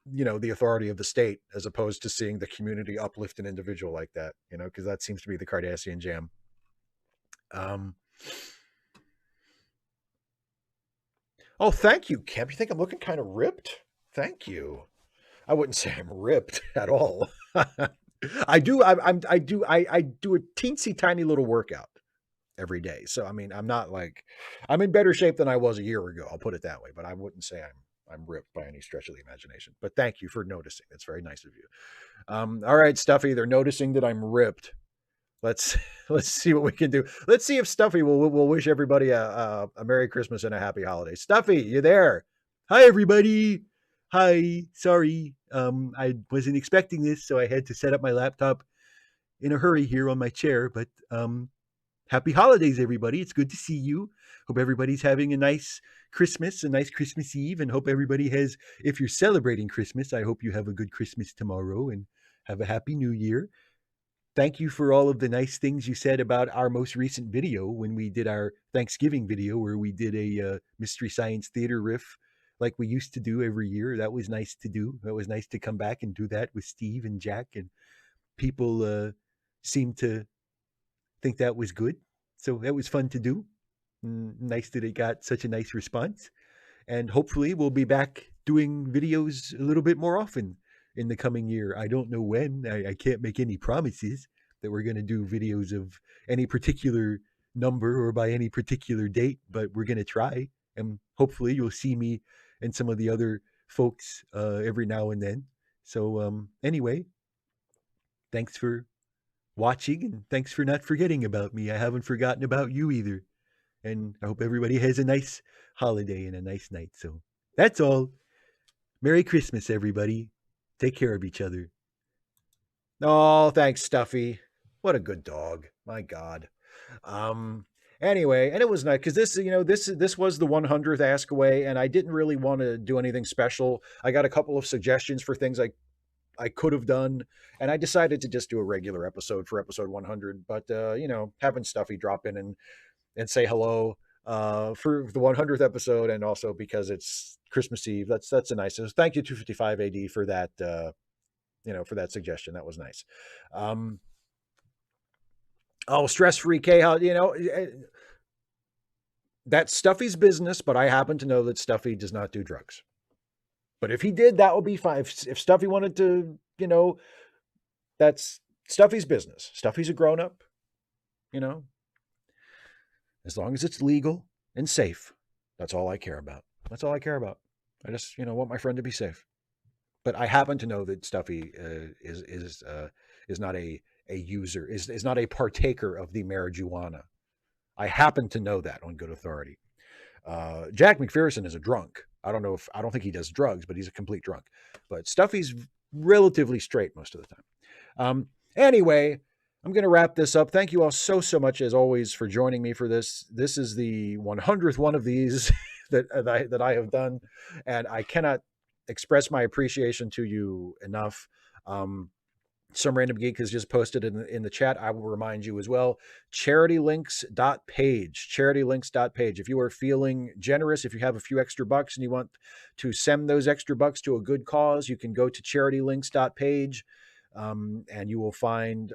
the authority of the state, as opposed to seeing the community uplift an individual like that, because that seems to be the Cardassian jam. Oh, thank you, Kemp. You think I'm looking kind of ripped? Thank you. I wouldn't say I'm ripped at all. I do a teensy tiny little workout every day. So I mean, I'm in better shape than I was a year ago. I'll put it that way. But I wouldn't say I'm ripped by any stretch of the imagination. But thank you for noticing. That's very nice of you. All right, Stuffy, they're noticing that I'm ripped. Let's see what we can do. Let's see if Stuffy will wish everybody a Merry Christmas and a Happy Holiday. Stuffy, you there? Hi, everybody. Hi. Sorry, I wasn't expecting this, so I had to set up my laptop in a hurry here on my chair. But happy holidays, everybody. It's good to see you. Hope everybody's having a nice Christmas Eve, and hope everybody has, if you're celebrating Christmas, I hope you have a good Christmas tomorrow and have a happy new year. Thank you for all of the nice things you said about our most recent video when we did our Thanksgiving video, where we did a Mystery Science Theater riff like we used to do every year. That was nice to do. That was nice to come back and do that with Steve and Jack, and people seemed to think that was good. So that was fun to do. Nice that it got such a nice response. And hopefully we'll be back doing videos a little bit more often in the coming year. I don't know when. I can't make any promises that we're going to do videos of any particular number or by any particular date, but we're going to try. And hopefully you'll see me and some of the other folks every now and then. So anyway, thanks for watching, and thanks for not forgetting about me. I haven't forgotten about you either. And I hope everybody has a nice holiday and a nice night. So that's all. Merry Christmas, everybody. Take care of each other. Oh, thanks, Stuffy. What a good dog. My God. Anyway, and it was nice because this was the 100th Ask Away, and I didn't really want to do anything special. I got a couple of suggestions for things I could have done, and I decided to just do a regular episode for episode 100. But having Stuffy drop in and say hello for the 100th episode, and also because it's Christmas Eve, that's a nice. So thank you 255 AD for that. For that suggestion. That was nice. Stress-free K. That's Stuffy's business, but I happen to know that Stuffy does not do drugs. But if he did, that would be fine. If Stuffy wanted to, that's Stuffy's business. Stuffy's a grown-up, as long as it's legal and safe. That's all I care about. That's all I care about. I just, want my friend to be safe. But I happen to know that Stuffy is not a user, is not a partaker of the marijuana. I happen to know that on good authority. Jack McPherson is a drunk. I don't think he does drugs, but he's a complete drunk. But Stuffy's relatively straight most of the time. Anyway, I'm going to wrap this up. Thank you all so much, as always, for joining me for this. This is the 100th one of these that I have done, and I cannot express my appreciation to you enough. Some random geek has just posted in the chat. I will remind you as well. Charitylinks.page. Charitylinks.page. If you are feeling generous, if you have a few extra bucks and you want to send those extra bucks to a good cause, you can go to charitylinks.page. And you will find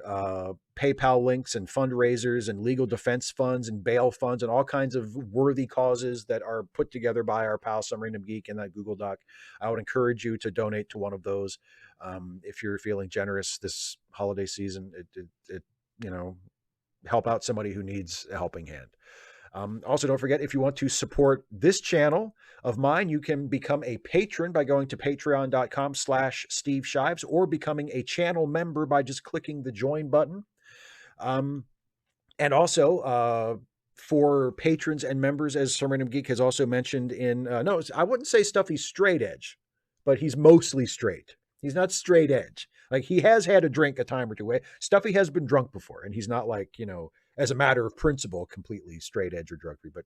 PayPal links and fundraisers and legal defense funds and bail funds and all kinds of worthy causes that are put together by our pal Some Random Geek in that Google Doc. I would encourage you to donate to one of those if you're feeling generous this holiday season. It help out somebody who needs a helping hand. Also, don't forget, if you want to support this channel of mine, you can become a patron by going to patreon.com/Steve Shives or becoming a channel member by just clicking the join button. And also, for patrons and members, as Some Random Geek has also mentioned in, no, I wouldn't say Stuffy's straight edge, but he's mostly straight. He's not straight edge. Like, he has had a drink a time or two. Stuffy has been drunk before, and he's not like, as a matter of principle, completely straight edge or drug free. But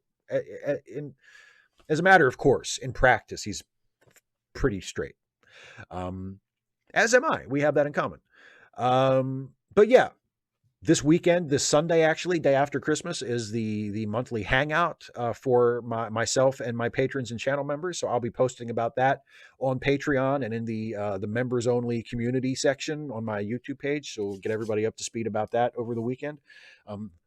as a matter of course, in practice, he's pretty straight. As am I. We have that in common. But yeah, this weekend, this Sunday, actually, day after Christmas, is the monthly hangout for myself and my patrons and channel members. So I'll be posting about that on Patreon and in the members only community section on my YouTube page. So we'll get everybody up to speed about that over the weekend.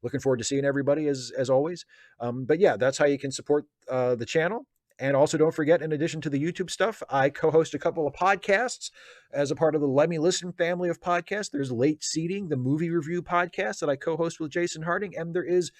Looking forward to seeing everybody as always. But yeah, that's how you can support the channel. And also, don't forget, in addition to the YouTube stuff, I co-host a couple of podcasts as a part of the Let Me Listen family of podcasts. There's Late Seating, the movie review podcast that I co-host with Jason Harding. And there is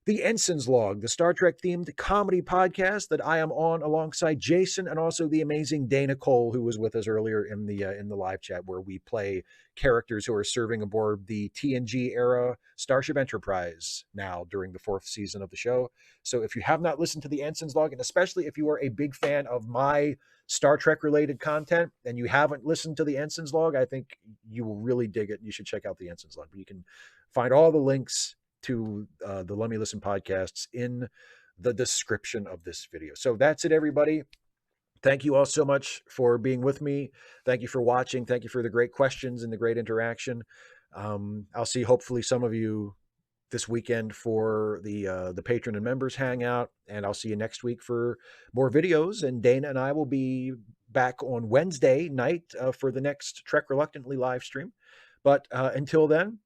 the Ensign's Log, the Star Trek-themed comedy podcast that I am on alongside Jason and also the amazing Dana Cole, who was with us earlier in the live chat, where we play characters who are serving aboard the TNG-era Starship Enterprise now during the 4th season of the show. So if you have not listened to the Ensign's Log, and especially if you are a big fan of my Star Trek-related content and you haven't listened to the Ensign's Log, I think you will really dig it. You should check out the Ensign's Log. But you can find all the links to the Let Me Listen podcasts in the description of this video. So that's it, everybody. Thank you all so much for being with me. Thank you for watching. Thank you for the great questions and the great interaction. I'll see hopefully some of you this weekend for the patron and members hangout, and I'll see you next week for more videos. And Dana and I will be back on Wednesday night for the next Trek Reluctantly live stream. But until then,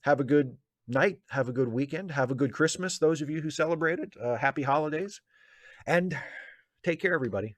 have a good night, have a good weekend, have a good Christmas, those of you who celebrate it. Happy holidays, and take care, everybody.